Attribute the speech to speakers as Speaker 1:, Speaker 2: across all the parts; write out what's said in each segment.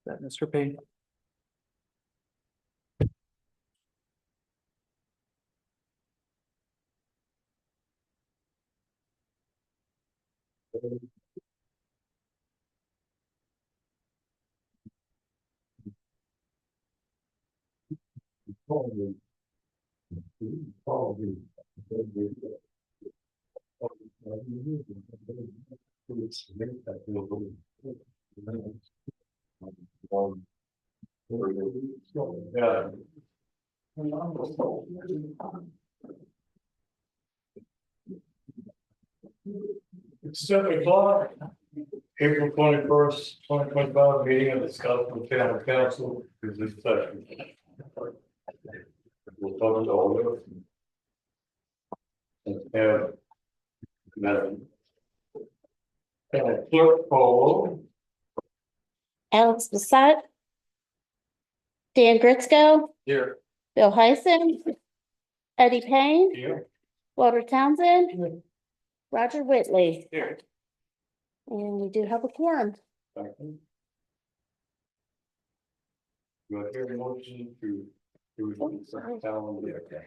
Speaker 1: That Mr. Payne.
Speaker 2: Yeah. It's 7 o'clock, April 21st, 2025, meeting of the Scottsville Town Council is this session. We'll talk to all of it. And have Madam Clerk poll.
Speaker 3: Alex Bassett, Dan Gritsko,
Speaker 2: Here.
Speaker 3: Bill Heisen, Eddie Payne,
Speaker 2: Here.
Speaker 3: Walter Townsend, Roger Whitley,
Speaker 2: Here.
Speaker 3: and we do have a quorum.
Speaker 2: Thank you. Do I hear a motion to the calendar? Okay.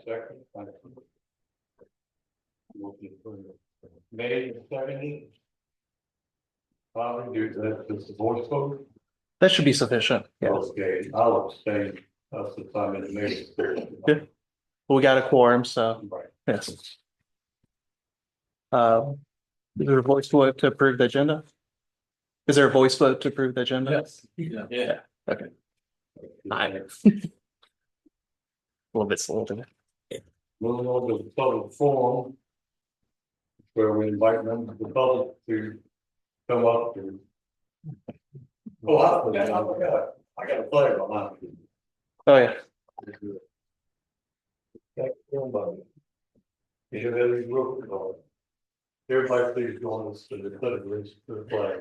Speaker 2: Second. May 70. Probably do that, just the voice vote.
Speaker 1: That should be sufficient. Yeah.
Speaker 2: Okay, I'll abstain, that's the time in the meeting.
Speaker 1: Yeah. We got a quorum, so
Speaker 2: Right.
Speaker 1: yes. Is there a voice vote to approve the agenda? Is there a voice vote to approve the agenda?
Speaker 2: Yes. Yeah.
Speaker 1: Okay. Aye. A little bit slow today.
Speaker 2: Moving on to the public forum. Where we invite members of the public to come up and. Oh, I forgot, I got a flag on that.
Speaker 1: Oh, yeah.
Speaker 2: Thank you, everybody. You should have these real quick. Everybody please join us to the pledge to the flag.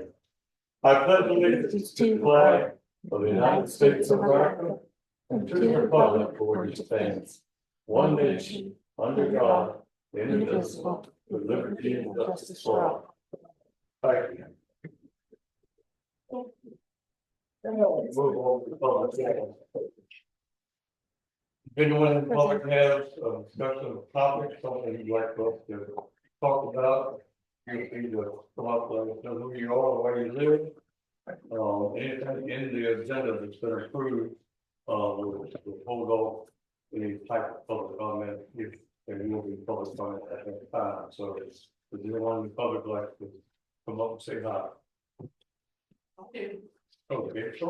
Speaker 2: I pledge allegiance to the flag of the United States of America and to the republic for which it stands, one nation, under God, indivisible, with liberty and justice for all. Thank you. Move on to the public. If anyone in the public has a discussion of topic, something you'd like us to talk about, feel free to come up, let us know who you are, where you live. Anything in the agenda that's been approved, we'll hold off any type of public comment if there will be public comment at that time. So does anyone in the public like to come up and say hi? Okay. Okay, so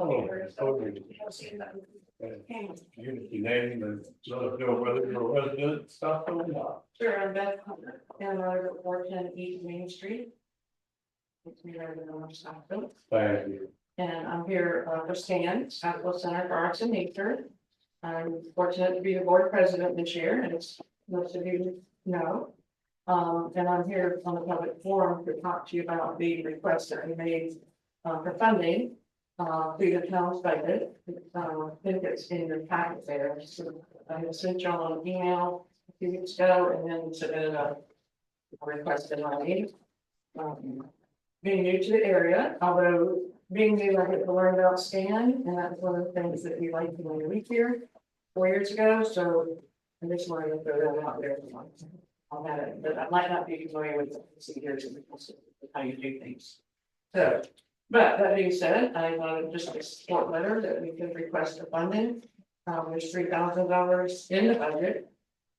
Speaker 2: unity name and let us know whether you're a resident, stuff or not.
Speaker 4: Sure, I'm Beth Hunter, and I live at 410 East Main Street. It's me right in the Scottsville.
Speaker 2: Thank you.
Speaker 4: And I'm here for Stan, Scottsville Center for Arts and Nature. I'm fortunate to be the board president this year, and as most of you know. And I'm here on the public forum to talk to you about the request that we made for funding through the town's budget. I think it's in your packet there. So I have sent y'all an email a few weeks ago and then submitted a request in writing. Being new to the area, although being new, I get to learn about Stan, and that's one of the things that we liked when we lived here 4 years ago. So I just wanted to throw that out there. I'll have it, but I might not be familiar with the procedures and how you do things. So, but that being said, I just a support letter that we could request the funding. There's $3,000 in the budget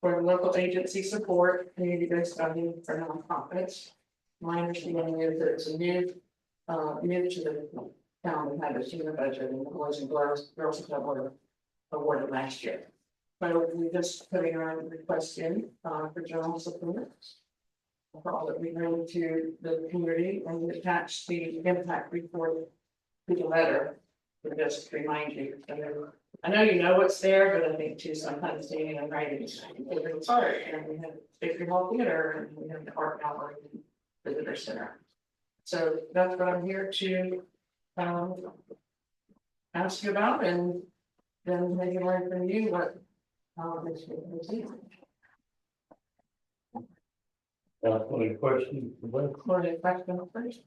Speaker 4: for the local agency support, community-based funding for nonprofits. My understanding is that it's a new to the town that had a senior budget, and the Boys and Girls Club were awarded last year. So we just putting our request in for general support for all that we bring to the community, and we attach the impact report to the letter to just remind you. I know you know what's there, but I think too sometimes seeing it in writing is really hard. And we have Bakery Hall Theater, and we have the Art Gallery Visitor Center. So that's what I'm here to ask you about, and then maybe learn from you what this is.
Speaker 2: Any questions?
Speaker 4: Or the question first?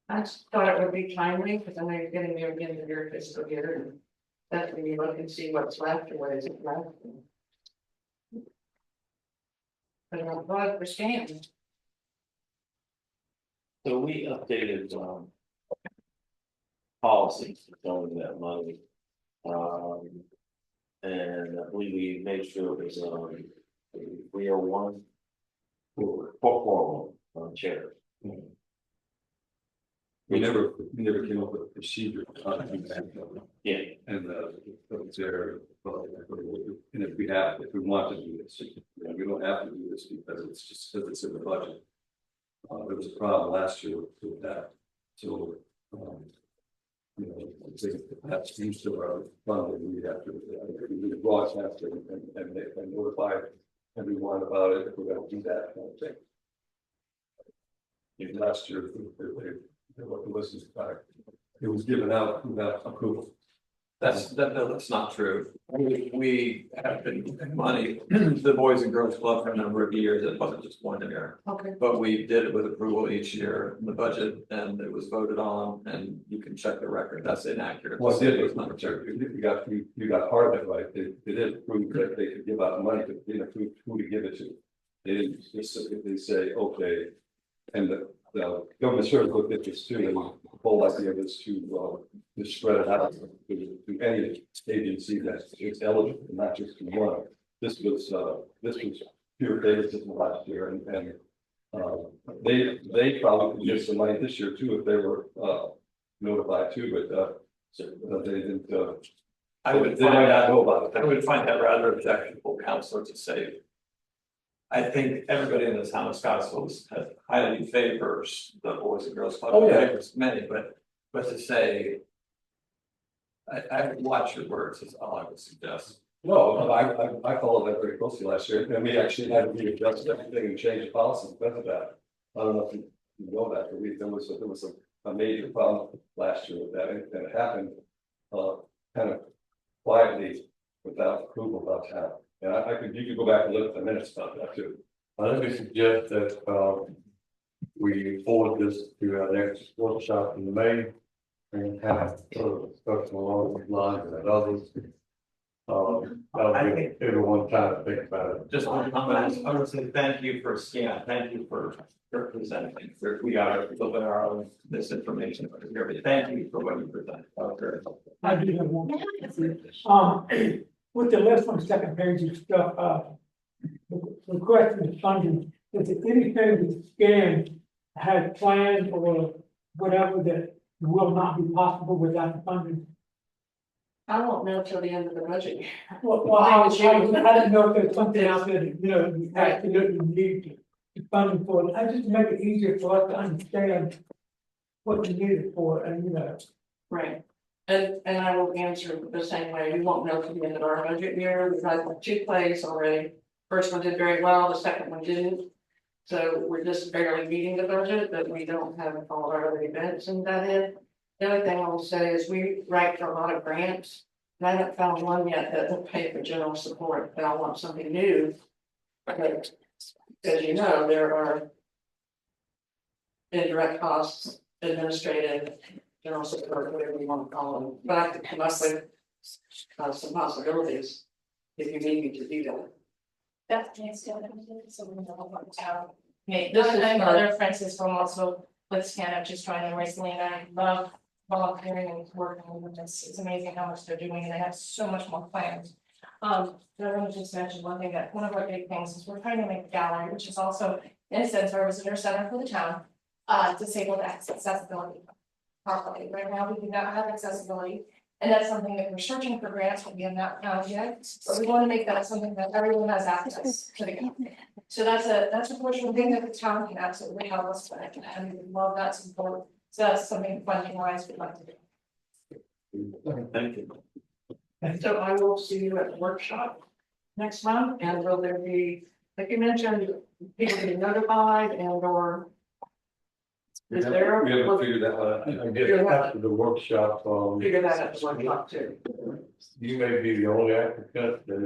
Speaker 4: I just thought it would be timely, because I know you're getting near the end of your fiscal year, and that's when you look and see what's left or what isn't left. But I'm glad for scanning.
Speaker 5: So we updated, policies on that money. And I believe we made sure it was, 301. For chair.
Speaker 6: We never came up with a procedure.
Speaker 5: Yeah,
Speaker 6: And, that was there, and if we want to do this, we don't have to do this because because it's in the budget. There was a problem last year with that, so, that's used to our funding, we have to, we broadcast it and notify everyone about it, if we're gonna do that kind of thing. Last year, it was given out without approval.
Speaker 7: That's not true. We have been giving money to the Boys and Girls Club for a number of years. It wasn't just 1 year.
Speaker 4: Okay.
Speaker 7: But we did it with approval each year in the budget, and it was voted on, and you can check the record. That's inaccurate.
Speaker 6: Well,
Speaker 7: It was not true.
Speaker 6: You got part of it right, they did approve that they could give out money, but they didn't approve who to give it to. They didn't specifically say, okay, and the government service looked at this too, and the whole idea was to spread it out to any agency that is eligible, not just to one. This was pure data system last year, and they probably could get some money this year too if they were notified too, but they didn't.
Speaker 7: I would
Speaker 6: They might not know about
Speaker 7: I
Speaker 6: it.
Speaker 7: would find that rather objectionable, counselor, to say. I think everybody in the town of Scottsville has highly favors the Boys and Girls Club.
Speaker 6: Oh, yeah.
Speaker 7: Favors many, but to say. I would watch your words is all I would suggest.
Speaker 6: No, I followed that very closely last year, and we actually had to readjust everything and change the policy because of that. I don't know if you know that, but there was a major problem last year with that, and it happened kind of quietly without approval about town. And you could go back and look at the minutes about that too.
Speaker 2: Let me suggest that, we forward this to our next workshop in May. And have sort of discussion along these lines and others. That'll give everyone time to think about it.
Speaker 7: Just one comment, I would say thank you for thank you for presenting. We are building our own misinformation over here, but thank you for what you presented. That was very helpful.
Speaker 8: I do have one. With the list on the second page of stuff, the question is funding, is it anything that SCAN had planned or whatever that will not be possible without the funding?
Speaker 4: I won't know till the end of the budget.
Speaker 8: Well, I didn't know if there's something out there that, you absolutely need to funding for it. I just make it easier for us to understand what you need it for, and
Speaker 4: Right. And I will answer the same way. We won't know till the end of our budget year. We've had 2 plays already. First one did very well, the second one didn't. So we're just barely meeting the budget, but we don't have all of our other events in that in. The other thing I will say is we write for a lot of grants. And I haven't found one yet that will pay for general support, but I want something new. But as you know, there are indirect costs, administrative, general support, whatever you want to call them, but I could come up with some possibilities if you need me to do that.
Speaker 9: Beth, can I still have so we know about the town? Okay,
Speaker 4: This is
Speaker 9: I'm
Speaker 4: our-
Speaker 9: other Francis from also with SCAN, just joined them recently, and I love volunteering and working with this. It's amazing how much they're doing, and they have so much more plans. But I want to just mention one thing, that one of our big things is we're trying to make a gallery, which is also in a sense our visitor center for the town, disabled accessibility properly. Right now, we do not have accessibility. And that's something that we're searching for grants, but we have not found yet, but we want to make that something that everyone has access to the gallery. So that's a portion thing that the town can absolutely help us with, and we love that support. So that's something funding wise we'd like to do.
Speaker 5: thank you.
Speaker 4: So I will see you at the workshop next month, and will there be, like you mentioned, people getting notified and or. Is there?
Speaker 6: We haven't figured that one out.
Speaker 2: I guess after the workshop,
Speaker 4: Figure that out at the workshop too.
Speaker 2: you may be the only applicant, there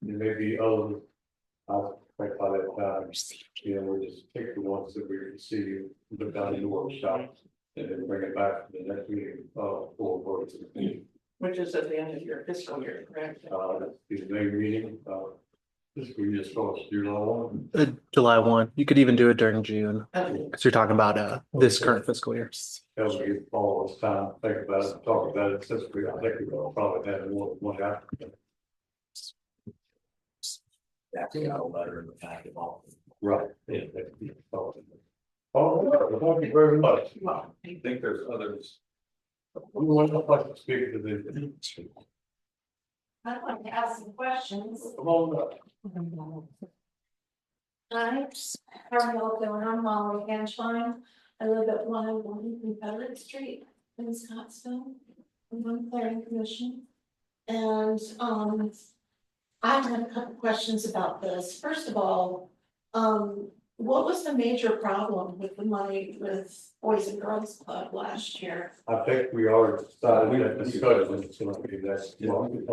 Speaker 2: may be others I'll think by that time, we'll just pick the ones that we see, look down in the workshop. And then bring it back to the next meeting, for votes.
Speaker 4: Which is at the end of your fiscal year, correct?
Speaker 2: That's the main meeting, this we just supposed to do that one.
Speaker 1: July 1. You could even do it during June,
Speaker 4: Okay.
Speaker 1: because you're talking about this current fiscal year.
Speaker 2: As we get all this time, think about it, talk about it, since we, I think we'll probably have one after.
Speaker 5: That's got a letter in the packet.
Speaker 2: Right. Yeah, oh, thank you very much.
Speaker 4: Well,
Speaker 2: I think there's others. We want to like to speak to the.
Speaker 3: I'd like to ask some questions.
Speaker 2: Come on up.
Speaker 3: Hi, how are y'all doing? I'm Molly Ganshine. I live at 101 Confederate Street in Scottsville. I'm on planning commission. And I have a couple questions about this. First of all, what was the major problem with the money with Boys and Girls Club last year?
Speaker 2: I think we are deciding that discussion, it's gonna be that's.
Speaker 3: No, I get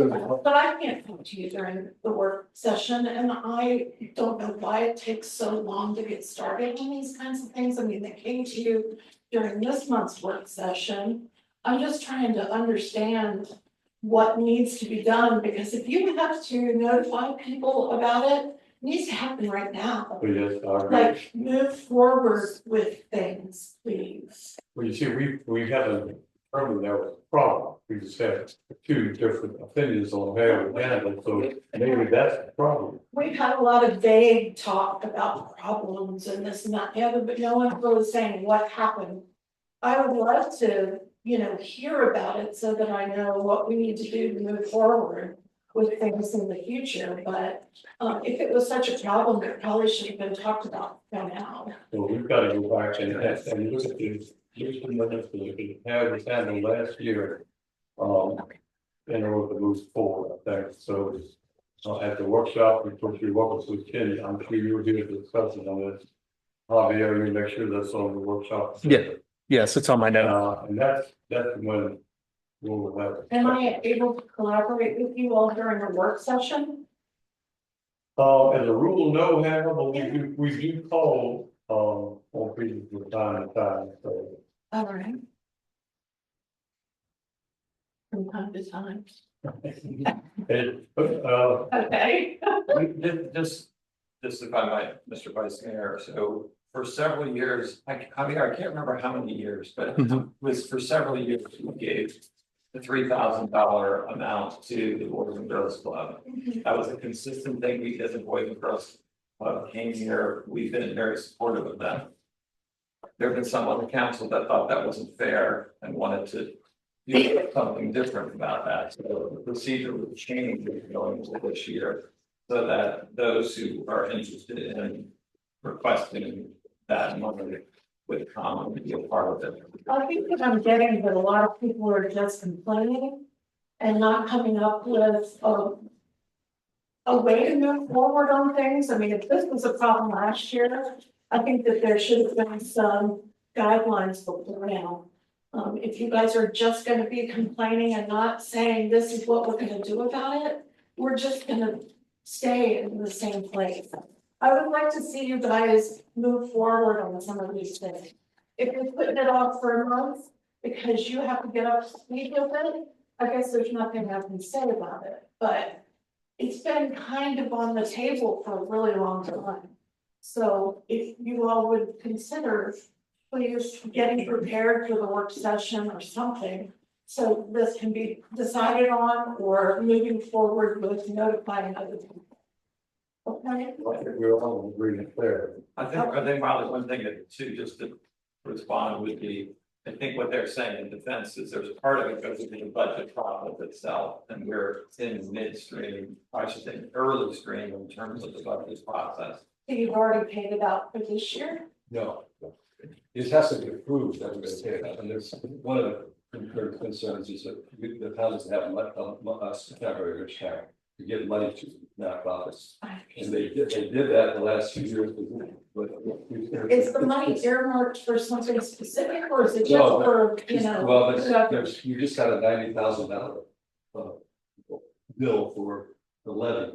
Speaker 3: that, but I can't come to you during the work session, and I don't know why it takes so long to get started on these kinds of things. I mean, they came to you during this month's work session. I'm just trying to understand what needs to be done, because if you have to notify people about it, it needs to happen right now.
Speaker 2: But yes, I agree.
Speaker 3: Like, move forward with things, please.
Speaker 2: Well, you see, we haven't determined there was a problem, we just had two different opinions on how to handle it, so maybe that's the problem.
Speaker 3: We've had a lot of vague talk about problems and this and that, and the other, but no one's really saying what happened. I would love to, hear about it so that I know what we need to do to move forward with things in the future, but if it was such a problem, it probably should have been talked about by now.
Speaker 2: So we've got to go back and look at this, use the minutes that we had handled last year. In order to move forward, I think, so. At the workshop, we put your workers with Kenny, I'm sure you were here discussing on this. Javier, you make sure that's on the workshop.
Speaker 1: Yeah. Yes, it's on my note.
Speaker 2: And that's when we'll have.
Speaker 3: Am I able to collaborate with you all during a work session?
Speaker 2: As a rule, no, Hannah, but we do call, on people from time to time, so.
Speaker 3: All right. From time to time. Okay.
Speaker 7: Just if I might, Mr. Vice Mayor, so for several years, I can't remember how many years, but it was for several years, we gave the $3,000 amount to the Boys and Girls Club. That was a consistent thing we did. The Boys and Girls Club came here, we've been very supportive of them. There have been some on the council that thought that wasn't fair and wanted to do something different about that. So the procedure was changed going into this year, so that those who are interested in requesting that money would come and be a part of it.
Speaker 3: I think that I'm getting that a lot of people are just complaining and not coming up with a way to move forward on things. I mean, if this was a problem last year, I think that there should have been some guidelines before now. If you guys are just gonna be complaining and not saying this is what we're gonna do about it, we're just gonna stay in the same place. I would like to see you guys move forward on some of these things. If you're putting it off for a month because you have to get up to speed with it, I guess there's nothing I can say about it, but it's been kind of on the table for a really long time. So if you all would consider, please getting prepared for the work session or something, so this can be decided on or moving forward with notifying other people. Okay?
Speaker 2: I think we're all in agreement there.
Speaker 7: I think probably one thing that too, just to respond would be, I think what they're saying in defense is there's part of it goes into the budget process itself, and we're in midstream, I should say early stream in terms of the budget process.
Speaker 3: So you've already paid it out for this year?
Speaker 6: No. It has to be approved, that we're gonna say that, and there's one of the concerns is that the town doesn't have much, us, not very rich town, to give money to nonprofits. And they did that the last few years, but.
Speaker 3: Is the money earmarked for something specific, or is it just
Speaker 6: No,
Speaker 3: for,
Speaker 6: Well, you just got a $90,000 bill for the levy.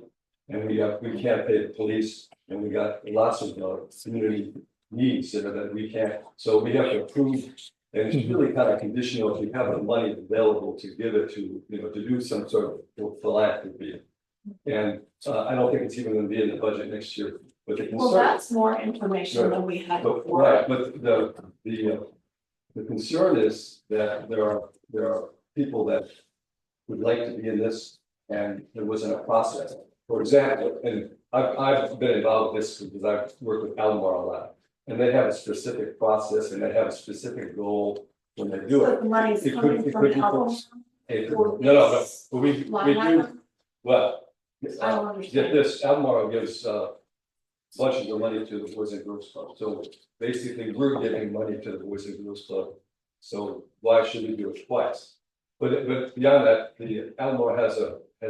Speaker 6: And we can't pay the police, and we got lots of community needs that we can't, so we have to approve. And it's really kind of conditional if you have the money available to give it to, to do some sort of philanthropy. And I don't think it's even gonna be in the budget next year, but the
Speaker 3: Well,
Speaker 6: concern.
Speaker 3: that's more information than we had
Speaker 6: But,
Speaker 3: before.
Speaker 6: right, but the concern is that there are people that would like to be in this, and there wasn't a process. For example, and I've been involved with this because I've worked with Almar a lot, and they have a specific process and they have a specific goal when they do
Speaker 3: So
Speaker 6: it.
Speaker 3: the money's
Speaker 6: It could-
Speaker 3: coming
Speaker 6: it
Speaker 3: from
Speaker 6: could be
Speaker 3: Alabama.
Speaker 6: No, but we
Speaker 3: Line
Speaker 6: do,
Speaker 3: item?
Speaker 6: well.
Speaker 3: I don't understand.
Speaker 6: Get this, Almar gives bunches of money to the Boys and Girls Club, so basically we're giving money to the Boys and Girls Club. So why should we do it twice? But beyond that, the Almar has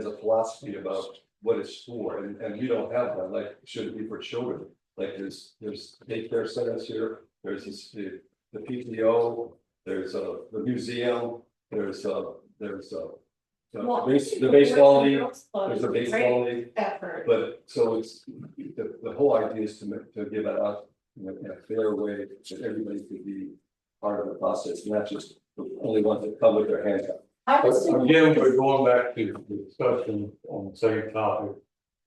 Speaker 6: a philosophy about what it's for, and we don't have one, like, should it be for children? Like there's daycare centers here, there's the PTO, there's the museum, there's the baseball league, there's a baseball league.
Speaker 3: Effort.
Speaker 6: But so it's, the whole idea is to give it out in a fair way that everybody could be part of the process, not just the only ones that come with their hands up.
Speaker 3: I was
Speaker 2: Again, we're going back to the discussion on the same topic.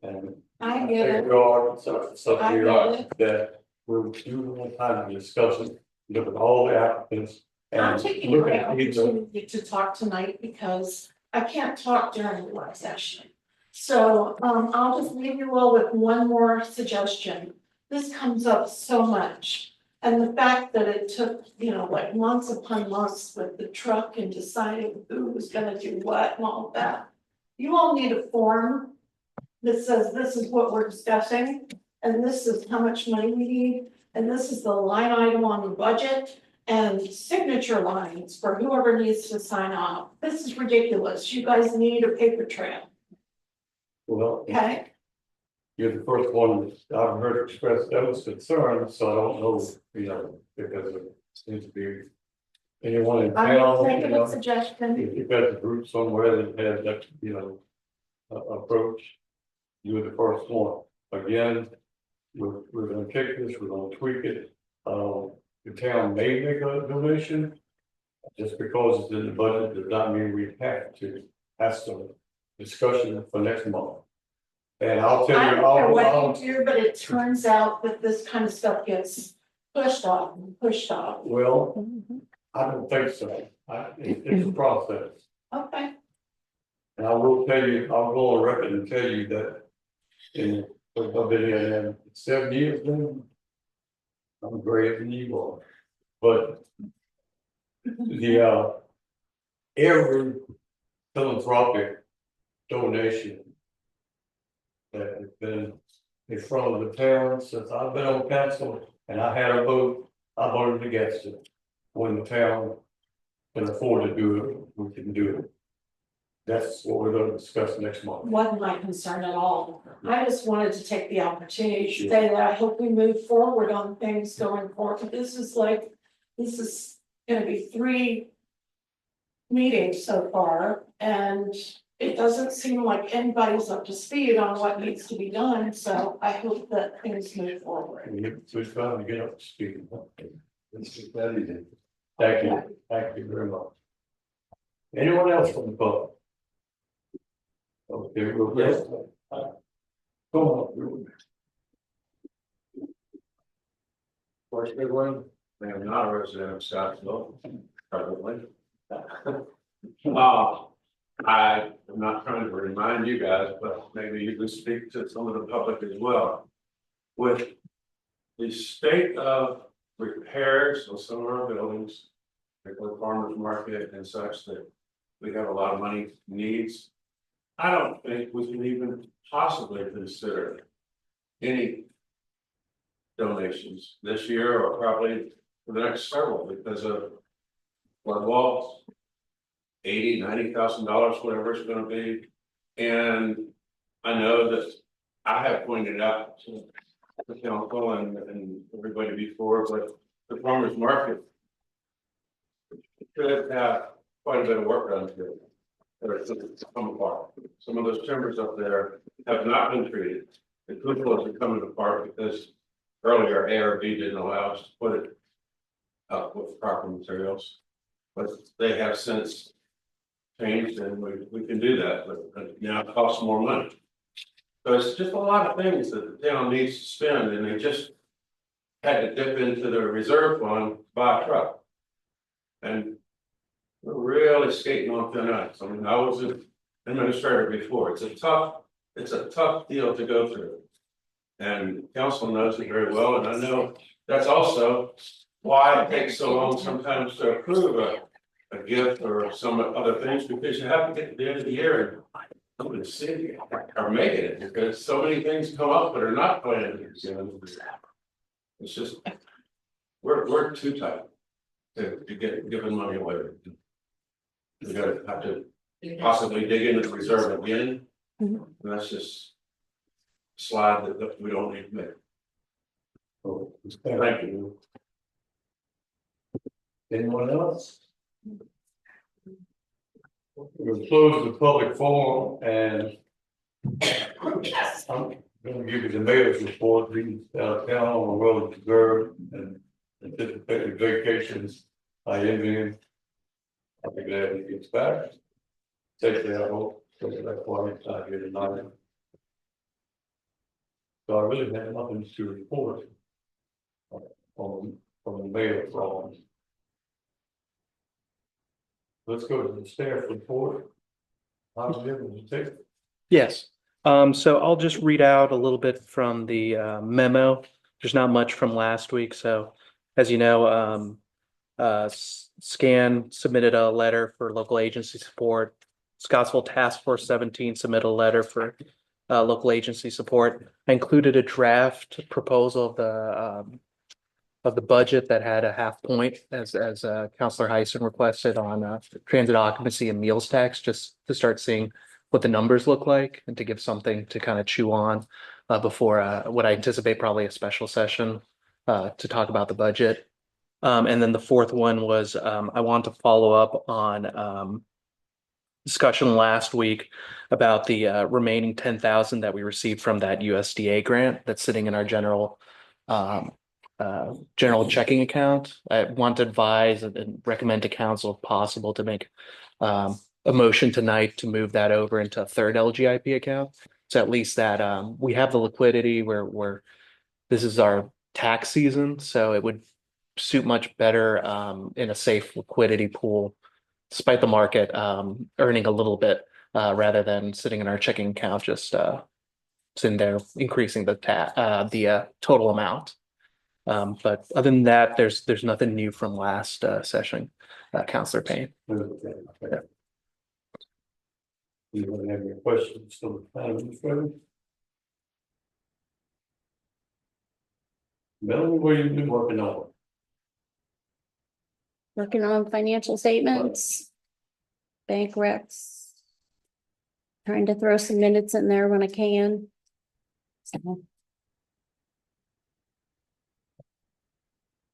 Speaker 2: And
Speaker 3: I get it.
Speaker 2: regard, so
Speaker 3: I
Speaker 2: we
Speaker 3: get
Speaker 2: are,
Speaker 3: it.
Speaker 2: that we're doing one time to discuss it, look at all the applicants.
Speaker 3: I'm
Speaker 2: And
Speaker 3: taking
Speaker 2: look
Speaker 3: the
Speaker 2: at each of
Speaker 3: opportunity to talk tonight because I can't talk during the work session. So I'll just leave you all with one more suggestion. This comes up so much. And the fact that it took, like months upon months with the truck and deciding who was gonna do what and all that. You all need a form that says this is what we're discussing, and this is how much money we need, and this is the line item on the budget, and signature lines for whoever needs to sign off. This is ridiculous. You guys need a paper trail,
Speaker 2: well,
Speaker 3: okay?
Speaker 2: you're the first one I've heard express those concerns, so I don't know, because it seems to be. Anyone in
Speaker 3: I'm
Speaker 2: town,
Speaker 3: making a suggestion.
Speaker 2: if you've got a group somewhere that has that, approach. You're the first one. Again, we're gonna take this, we're gonna tweak it. The town may make a donation. Just because it's in the budget does not mean we have to. That's some discussion for next month. And I'll tell
Speaker 3: I
Speaker 2: you,
Speaker 3: don't care what you do, but it turns out that this kind of stuff gets pushed off and pushed off.
Speaker 2: well, I don't think so. It's a process.
Speaker 3: Okay,
Speaker 2: And I will tell you, I'll go on record and tell you that in, I've been here 7 years now. I'm greater than you are, but the, every philanthropic donation that has been in front of the town since I've been on council, and I had a vote, I voted against it. When the town can afford to do it, we can do it. That's what we're gonna discuss next month.
Speaker 3: wasn't my concern at all. I just wanted to take the opportunity to say that I hope we move forward on things going forward. This is gonna be 3 meetings so far, and it doesn't seem like anybody's up to speed on what needs to be done, so I hope that things move forward.
Speaker 2: We're trying to get up to speed.
Speaker 6: Let's get that in.
Speaker 2: Thank you very much. Anyone else from the public? Okay, we'll get. Come on.
Speaker 10: First big one, I am not a resident of Scottsville, probably. I am not trying to remind you guys, but maybe you can speak to some of the public as well. With the state of repairs of some of our buildings, particularly farmers market and such, that we have a lot of money needs. I don't think we can even possibly consider any donations this year or probably for the next several because of flood walls. $80,000-$90,000, whatever it's gonna be. And I know that I have pointed out to the council and everybody before, but the farmers market should have quite a bit of work done to it. It's come apart. Some of those timbers up there have not been treated. The cupolas are coming apart because earlier ARB didn't allow us to put it up with proper materials. But they have since changed and we can do that, but now it costs more money. So it's just a lot of things that the town needs to spend, and they just had to dip into the reserve fund to buy a truck. And we're really skating on thin ice. I mean, I was an administrator before. It's a tough deal to go through. And council knows it very well, and I know that's also why it takes so long sometimes to approve a gift or some other things, because you have to get to the end of the year and come to the city or making it, because so many things come up that are not planned. It's just, we're too tight to get giving money away. We gotta have to possibly dig into the reserve again. And that's just a slide that we don't need to make.
Speaker 6: So,
Speaker 10: Thank you.
Speaker 6: anyone else?
Speaker 2: We'll close the public forum and I'm gonna give you the mayor's report. The town on well deserved and anticipated vacations. I envy. I'll be glad he gets back. Take care, I hope. So that's why I'm not here tonight. So I really have nothing to report from the mayor's office. Let's go to the staff report. How's it take?
Speaker 1: Yes. So I'll just read out a little bit from the memo. There's not much from last week. So as you know, SCAN submitted a letter for local agency support. Scottsville Task Force 17 submitted a letter for local agency support. I included a draft proposal of the budget that had a half point as Councilor Heisen requested on transit occupancy and meals tax, just to start seeing what the numbers look like and to give something to kind of chew on before what I anticipate probably a special session to talk about the budget. And then the fourth one was I want to follow up on discussion last week about the remaining 10,000 that we received from that USDA grant that's sitting in our general checking account. I want to advise and recommend to council if possible to make a motion tonight to move that over into a third LGIP account. So at least that we have the liquidity where this is our tax season, so it would suit much better in a safe liquidity pool, despite the market earning a little bit rather than sitting in our checking account just sitting there increasing the total amount. But other than that, there's nothing new from last session, Councilor Payne.
Speaker 2: Yeah. Anyone have any questions from the town administrator? Melanie, what have you been working on?
Speaker 11: Working on financial statements, bank recs. Trying to throw some minutes in there when I can.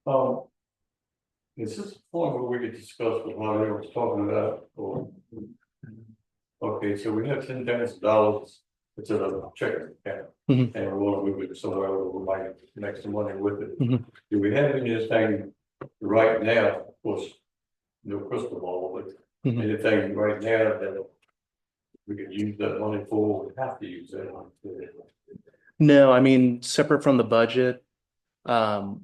Speaker 11: So,
Speaker 2: Is this a point where we could discuss what Mario was talking about, or? Okay, so we have $10,000, it's in a checking account,
Speaker 1: Mhm.
Speaker 2: and we want to move it somewhere where we might make some money with it.
Speaker 1: Mhm.
Speaker 2: Do we have anything right now, of course, no crystal ball, but
Speaker 1: Mhm.
Speaker 2: anything right now that we could use that money for, we have to use that money for?
Speaker 1: No, I mean, separate from the budget,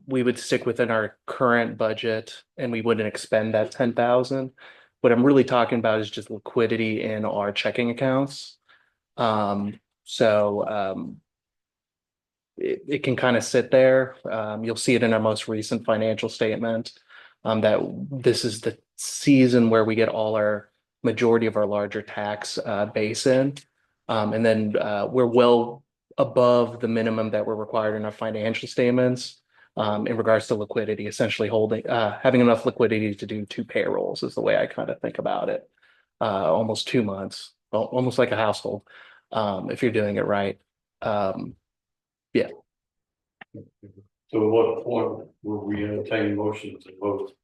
Speaker 1: we would stick within our current budget and we wouldn't expend that 10,000. What I'm really talking about is just liquidity in our checking accounts. It can kind of sit there. You'll see it in our most recent financial statement. That this is the season where we get all our majority of our larger tax base in. And then we're well above the minimum that we're required in our financial statements in regards to liquidity, essentially having enough liquidity to do 2 payrolls is the way I kind of think about it. Almost 2 months, almost like a household, if you're doing it right. Yeah.
Speaker 2: So at what point will we entertain motions to vote?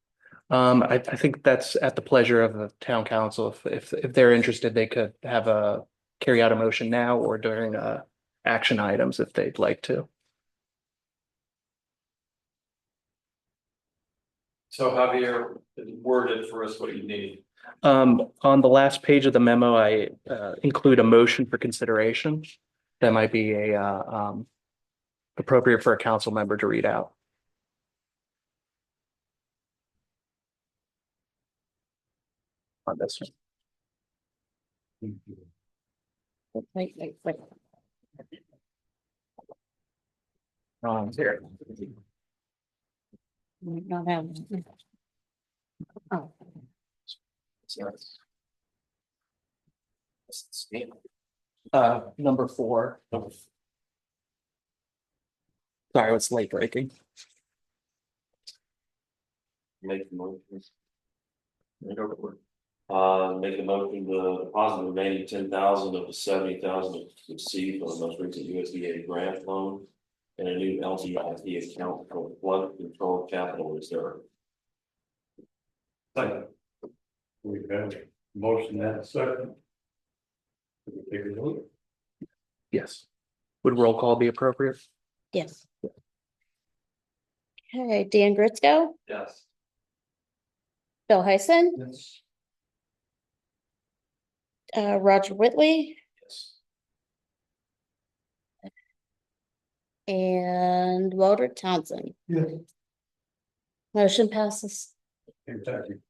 Speaker 1: I think that's at the pleasure of the town council. If they're interested, they could have carry out a motion now or during action items if they'd like to.
Speaker 7: So Javier, worded for us what you need.
Speaker 1: On the last page of the memo, I include a motion for consideration. That might be appropriate for a council member to read out. On this one.
Speaker 11: Wait.
Speaker 1: Here.
Speaker 11: We don't have one. Oh,
Speaker 1: Number 4. Sorry, it's late breaking.
Speaker 5: Make the motion. Make the motion to deposit the remaining 10,000 of the 70,000 received on the most recent USDA grant loan. And a new LTIP account for flood control capital reserve.
Speaker 2: Second. We have a motion and a second. Can we take a vote?
Speaker 1: Yes. Would roll call be appropriate?
Speaker 11: yes. Okay, Dan Gritsko,
Speaker 7: Yes.
Speaker 11: Bill Heisen,
Speaker 2: Yes.
Speaker 11: Roger Whitley,
Speaker 5: Yes.
Speaker 11: and Walter Townsend.
Speaker 2: Yes.
Speaker 11: Motion passes.
Speaker 2: Thank you.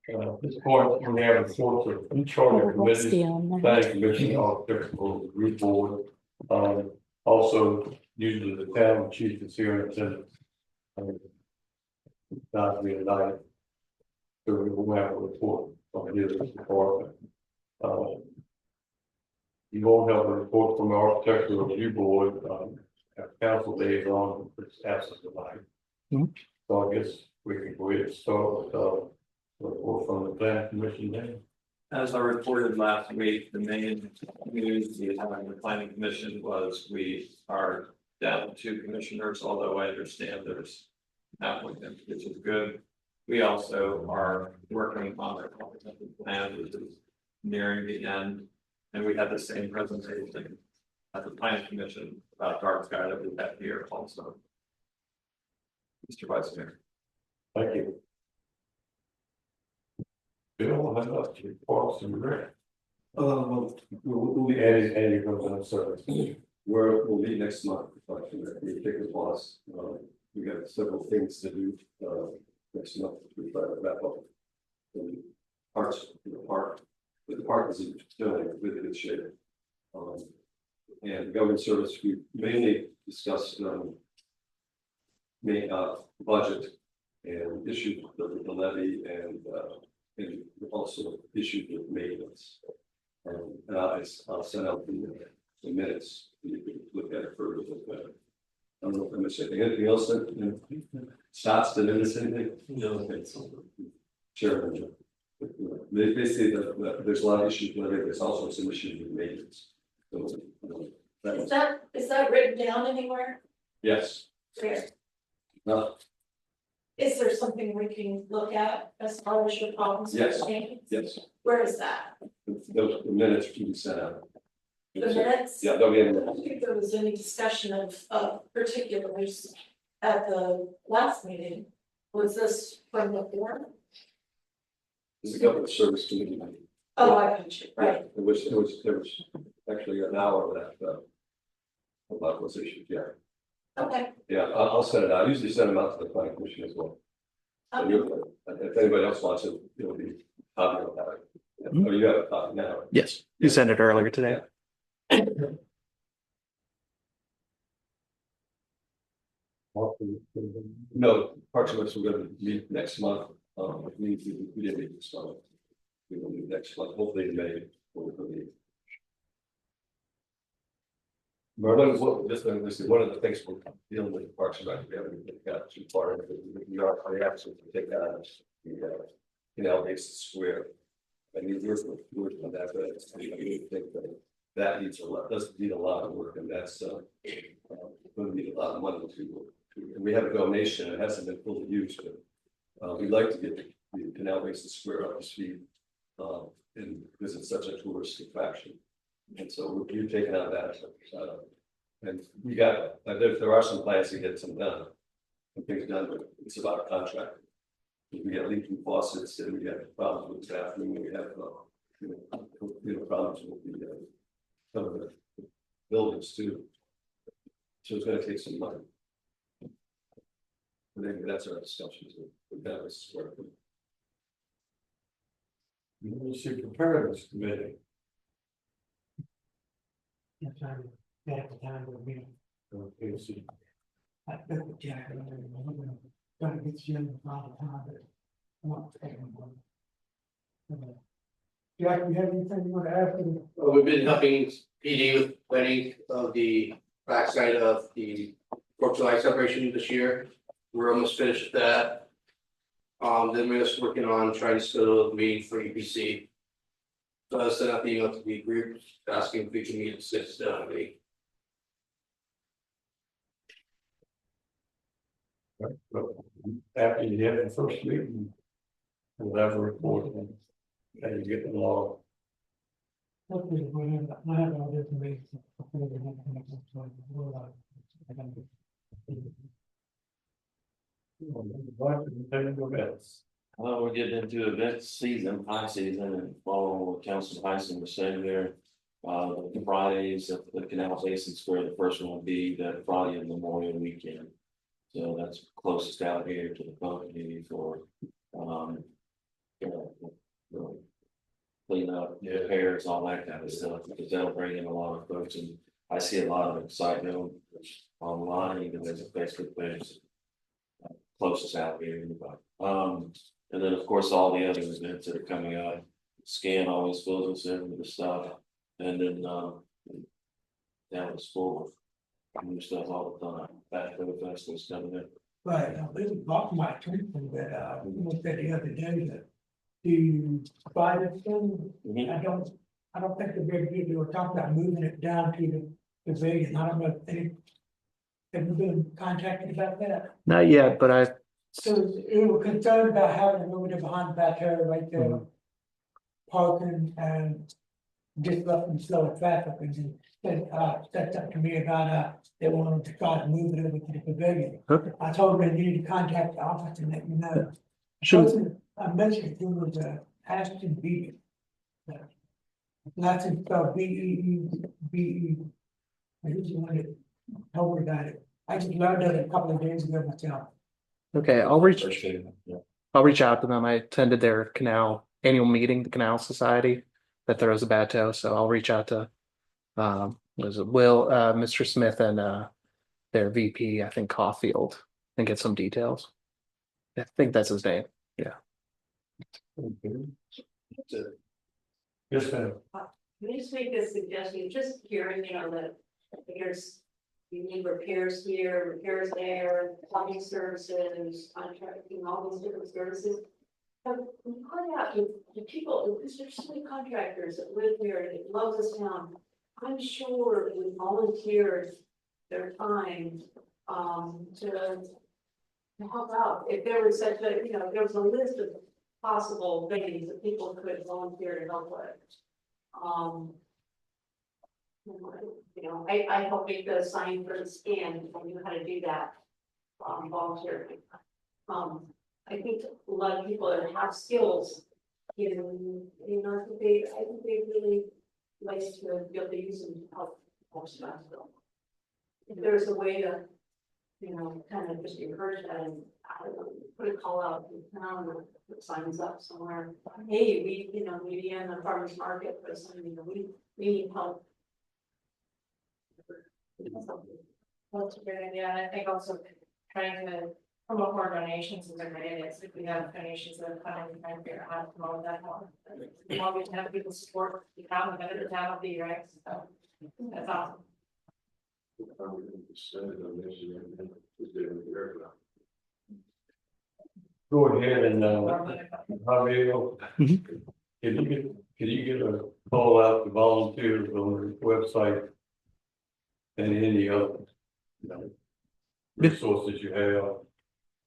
Speaker 2: At this point, we have a source of each charter
Speaker 11: What's the,
Speaker 2: committee, planning commission, architectural review board. Also, usually the town chief is here in attendance. Not being night. So we will have a report from his department. You won't have a report from the architectural review board, council liaison, it's absent tonight.
Speaker 1: Mhm.
Speaker 2: So I guess we can go ahead and start with, report from the planning commission then.
Speaker 7: As I reported last week, the main news we had on the planning commission was we are down to 2 commissioners, although I understand there's applicants, which is good. We also are working on our comprehensive plan, which is nearing the end. And we had the same presentation at the planning commission about dark sky that we had here also. Mr. Vice Mayor.
Speaker 2: Thank you. Bill, how about you, Parks and Rec?
Speaker 6: We'll be
Speaker 2: And you're going to service.
Speaker 6: we'll meet next month. We take a pause. We got several things to do, next month. We try to wrap up. The parks, park, but the park is still in really good shape. And government service, we mainly discussed, budget and issues with the levy and also issues with maintenance. And I'll send out the minutes, you can look at it further. I don't know if I missed anything else that, Scott's did miss anything? No, it's Chairman. They say that there's a lot of issues with it, there's also some issues with maintenance. So,
Speaker 3: Is that written down anywhere?
Speaker 6: yes.
Speaker 3: Where?
Speaker 6: No,
Speaker 3: Is there something we can look at as far as your problems? with
Speaker 6: Yes.
Speaker 3: maintenance?
Speaker 6: yes,
Speaker 3: Where is that?
Speaker 6: the minutes can be sent out.
Speaker 3: The minutes?
Speaker 6: Yeah, they'll be in
Speaker 3: I
Speaker 6: the
Speaker 3: don't think there was any discussion of particulars at the last meeting. Was this from the board?
Speaker 6: It's a government service committee meeting.
Speaker 3: Oh, I got you, right.
Speaker 6: It was actually an hour of that, about those issues, yeah.
Speaker 3: Okay.
Speaker 6: Yeah, I'll send it out. I usually send them out to the planning commission as well. So if anybody else wants it, it'll be copy of that.
Speaker 1: Mhm.
Speaker 6: Oh, you have a copy now.
Speaker 1: Yes, you sent it earlier today.
Speaker 6: No, Parks and Recs we're gonna meet next month. We didn't meet this month. We will meet next month, hopefully in May. We'll meet. Merlin, one of the things we're dealing with Parks and Rec, we haven't got too far into it. We are actually to take that as the canal basin square. I mean, we're working on that, but I think that needs does need a lot of work, and that's going to need a lot of money and we have a donation, it hasn't been fully used, but we'd like to get the Canal Basin Square up to speed. And because it's such a tourist attraction. And so we're taking out that. And we got, there are some plans to get some done. And things done, but it's about a contract. We got leaking faucets and we have problems with the bathroom, and we have, problems with the, some of the buildings too. So it's gonna take some money. And then that's our discussions with that is where.
Speaker 2: Emergency preparedness committee.
Speaker 8: I'm trying to get the time to meet.
Speaker 2: Okay, so
Speaker 8: I think with Jack, I'm gonna get you in all the time, but I want to take one. Jack, you have anything you want to add?
Speaker 12: We've been helping PD with planning of the backside of the Fourth of July celebration this year. We're almost finished with that. Then we're just working on trying to schedule a meeting for UPC. So I sent out the email to the group asking if we can meet at 6 meeting.
Speaker 2: after you have the first meeting, we'll have a report and you get the law.
Speaker 8: Hopefully, I have all this information.
Speaker 5: We're getting into event season, high season, and following what Council Heisen was saying there. The Fridays at the Canal Basin Square, the first one will be that Friday of Memorial Weekend. So that's closest out here to the company for, clean up, repairs, all that kind of stuff, because that'll bring in a lot of folks, and I see a lot of excitement online, even as a Facebook page. Closest out here, and then of course all the other events that are coming up. Scan always fills us in with the stuff, and then down the school, new stuff all the time. Back for the festivals coming in.
Speaker 8: Right, it was about my treatment that we looked at the other day that the spider thing, I don't think the big deal, they were talking about moving it down to the pavilion. I don't know if any. Have you been contacted about that?
Speaker 1: Not yet, but I,
Speaker 8: So we were concerned about having to move it behind the back area right there. Parking and disrupting flow of traffic and then that's up to me about they wanted to try to move it over to the pavilion.
Speaker 1: Okay.
Speaker 8: I told them they needed to contact the office and let me know.
Speaker 1: shouldn't,
Speaker 8: I mentioned it was Ashton B. That's spelled B-E-E-B-E. I just wanted to told me about it. I just learned that a couple of days ago myself.
Speaker 1: okay, I'll reach out to them. I attended their canal annual meeting, the Canal Society that throws a bateau, so I'll reach out to was it Mr. Smith and their VP, I think Caulfield, and get some details. I think that's his name. Yeah.
Speaker 2: Yes, ma'am.
Speaker 13: Can I just make a suggestion, just hearing, that you need repairs here, repairs there, plumbing services, contracting, all these different services. But we point out to people, because there's so many contractors that live here and love this town. I'm sure we volunteered their time to help out. If there was such a, if there was a list of possible things that people could volunteer to help with. I helped make the sign for the scan, I knew how to do that. Volunteering. I think a lot of people that have skills, I think they really like to be able to use them to help Scottsville. If there's a way to, kind of just encourage that and I don't know, put a call out in town or put signs up somewhere. Hey, maybe in the farmers market, but we need help.
Speaker 9: That's a good idea, and I think also trying to promote more donations is a great idea, so if we have donations that are coming, we try to figure out how to promote that more. The more we can have people support the town, the better the town will be, right? So that's awesome.
Speaker 2: Go ahead and Javier, can you get a call out to volunteers on the website? And any other you know, resources you have.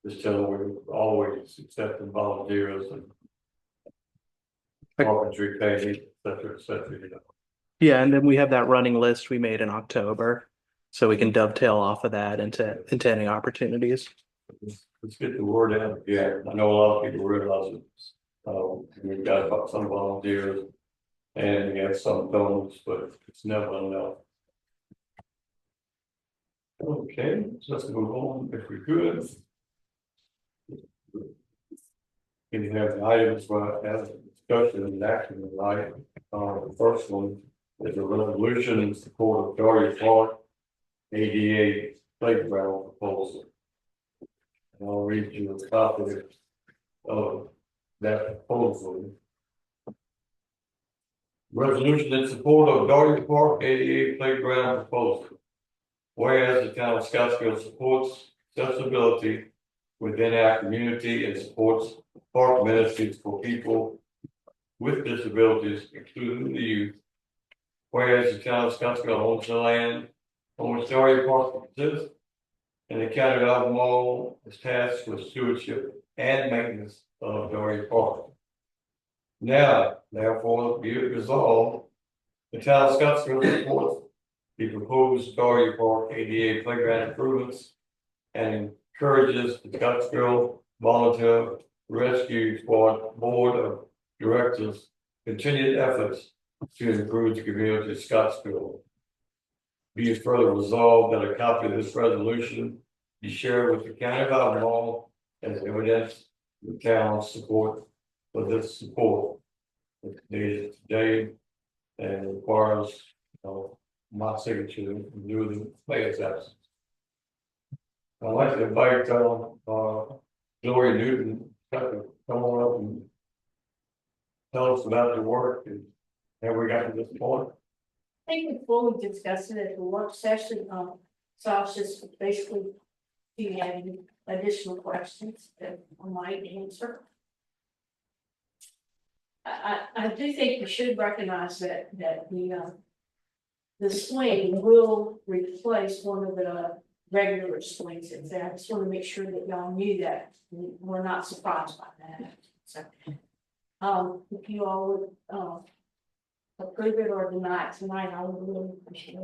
Speaker 2: Just tell them we're always accepting volunteers and carpentry, painting, et cetera, you know.
Speaker 1: Yeah, and then we have that running list we made in October, so we can dovetail off of that into any opportunities.
Speaker 2: Let's get the word out. Yeah, I know a lot of people realize it. We've got about some volunteers and we have some donors, but it's never enough. Okay, so let's move on if we could. Can you have the items for as discussion and action tonight? The first one is a resolution in support of Dory Park ADA playground proposal. And I'll read you a copy of that proposal. Resolution in support of Dory Park ADA playground proposal. Whereas the town of Scottsville supports accessibility within our community and supports park amenities for people with disabilities, including the youth. Whereas the town of Scottsville owns the land on which Dory Park exists, and the county of Albemarle is tasked with stewardship and maintenance of Dory Park. Now, therefore, be it resolved, the town of Scottsville supports the proposed Dory Park ADA playground improvements and encourages the Scottsville Volunteer Rescue Squad Board of Directors' continued efforts to improve the community of Scottsville. Be it further resolved that a copy of this resolution be shared with the county of Albemarle as evidence of the town's support for this support. It's dated today and requires my signature to do the players absence. I'd like to invite Gloria Newton to come on up and tell us about the work and how we got to this point.
Speaker 3: I think before we discussed it at the work session, so I was just basically, do you have any additional questions that I might answer? I do think we should recognize that the swing will replace one of the regular swings that's there. I just want to make sure that y'all knew that. We're not surprised by that. So, if you all would approve it or deny it tonight, I would really appreciate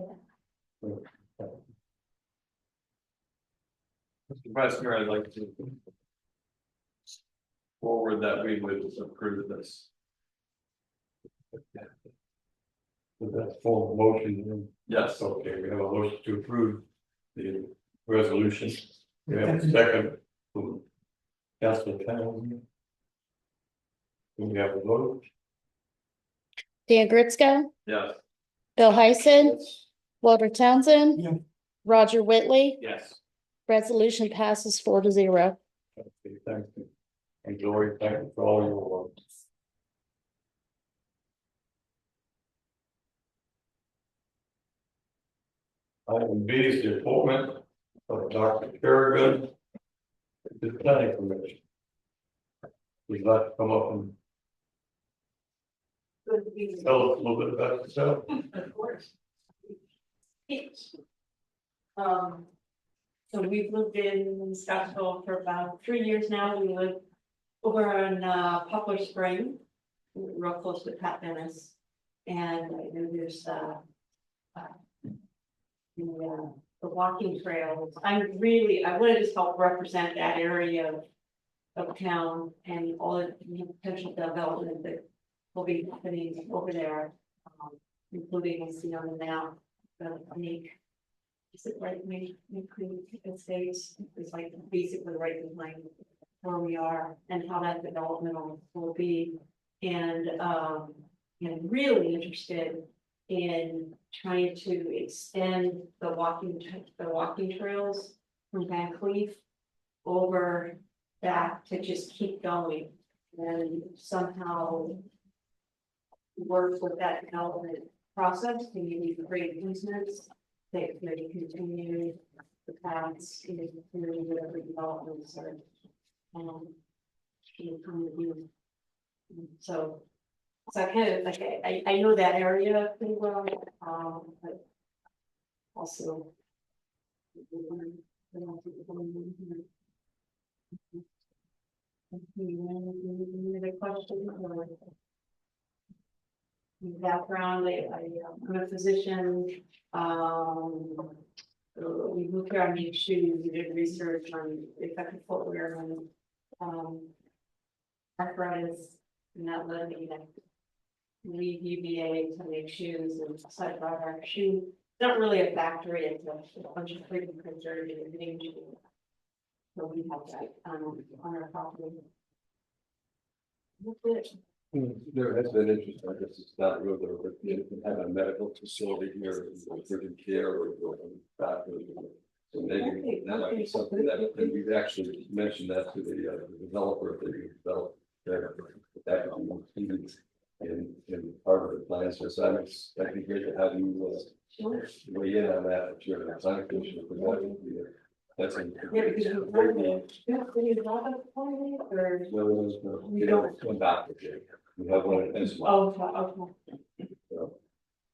Speaker 3: it.
Speaker 7: Mr. Vice Mayor, I'd like to forward that we would approve this.
Speaker 2: That's full motion.
Speaker 7: Yes.
Speaker 2: Okay, we have a motion to approve the resolution. We have a second from Councilor Town. We have a vote.
Speaker 11: Dan Gritsko,
Speaker 7: Yes.
Speaker 11: Bill Heisen, Walter Townsend.
Speaker 8: Yeah.
Speaker 11: Roger Whitley.
Speaker 7: Yes.
Speaker 11: Resolution passes 4-0.
Speaker 2: Okay, thank you. And Gloria, thank you for all your work. Item B is the appointment of Dr. Kerrigan to the planning commission. Would you like to come up and tell us a little bit about yourself?
Speaker 13: Of course. Yes. So we've lived in Scottsville for about 3 years now. We live over in Poplar Spring, real close to Pat Dennis. And I know there's the walking trails. I want to just help represent that area of town and all the potential development that will be happening over there, including, you see on the map, is it right? Make Estates is like basically right behind where we are and how that development will be. And really interested in trying to extend the walking trails from Van Cleef over back to just keep going and somehow work with that development process to maybe create easements that maybe continue the paths in whatever developments are so I kind of like I know that area pretty well, but also Any other questions or? Background, I'm a physician, we moved here on new shoes, we did research on effective footwear and, arthritis, and that led me to leave UVA to make shoes and decided to buy our shoe. It's not really a factory, it's a bunch of freaking printers and everything. So we have that, on our property. That's it.
Speaker 6: There has been interest, I guess it's not real, but you can have a medical facility here, urgent care or doctors. So maybe that might be something that, and we've actually mentioned that to the developer, that you develop there. That could be included in part of the plan, so Simon's, that'd be great to have you weigh in on that, if you're a design commissioner for that. That's a.
Speaker 13: Yeah, because you have to use a lot of money or.
Speaker 6: No,
Speaker 13: We don't.
Speaker 6: Come back. We have one in this one.
Speaker 13: Oh, okay.
Speaker 6: So,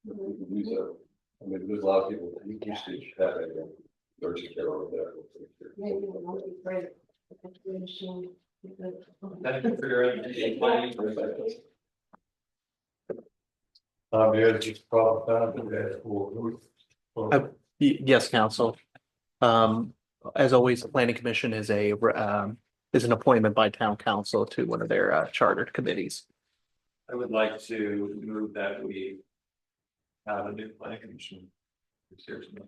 Speaker 6: we can use a, I mean, there's a lot of people who used to have a urgent care over there.
Speaker 13: Maybe it won't be great.
Speaker 7: Thank you for your planning.
Speaker 2: Yeah, just probably that.
Speaker 1: Yes, council. As always, the planning commission is is an appointment by town council to one of their chartered committees.
Speaker 7: I would like to move that we have a new planning commission. Seriously.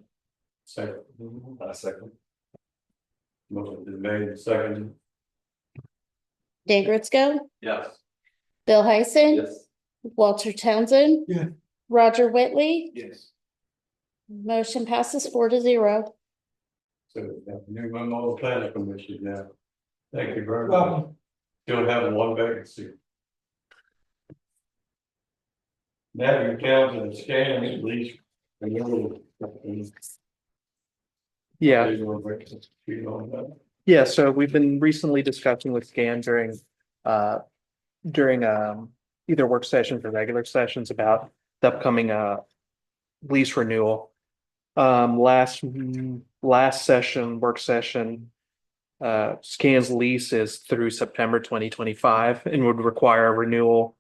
Speaker 2: Second. Second. Motion is made, second.
Speaker 11: Dan Gritsko,
Speaker 7: Yes.
Speaker 11: Bill Heisen,
Speaker 6: Yes.
Speaker 11: Walter Townsend.
Speaker 8: Yeah.
Speaker 11: Roger Whitley,
Speaker 7: Yes.
Speaker 11: motion passes 4-0.
Speaker 2: So, new memo of planning commission now. Thank you very much.
Speaker 8: Welcome.
Speaker 2: Still having one vacancy. Now you're down to the scan at least.
Speaker 1: Yeah. Yeah, so we've been recently discussing with Scan during either work sessions or regular sessions about the upcoming lease renewal. Last session, work session, Scan's lease is through September 2025 and would require a renewal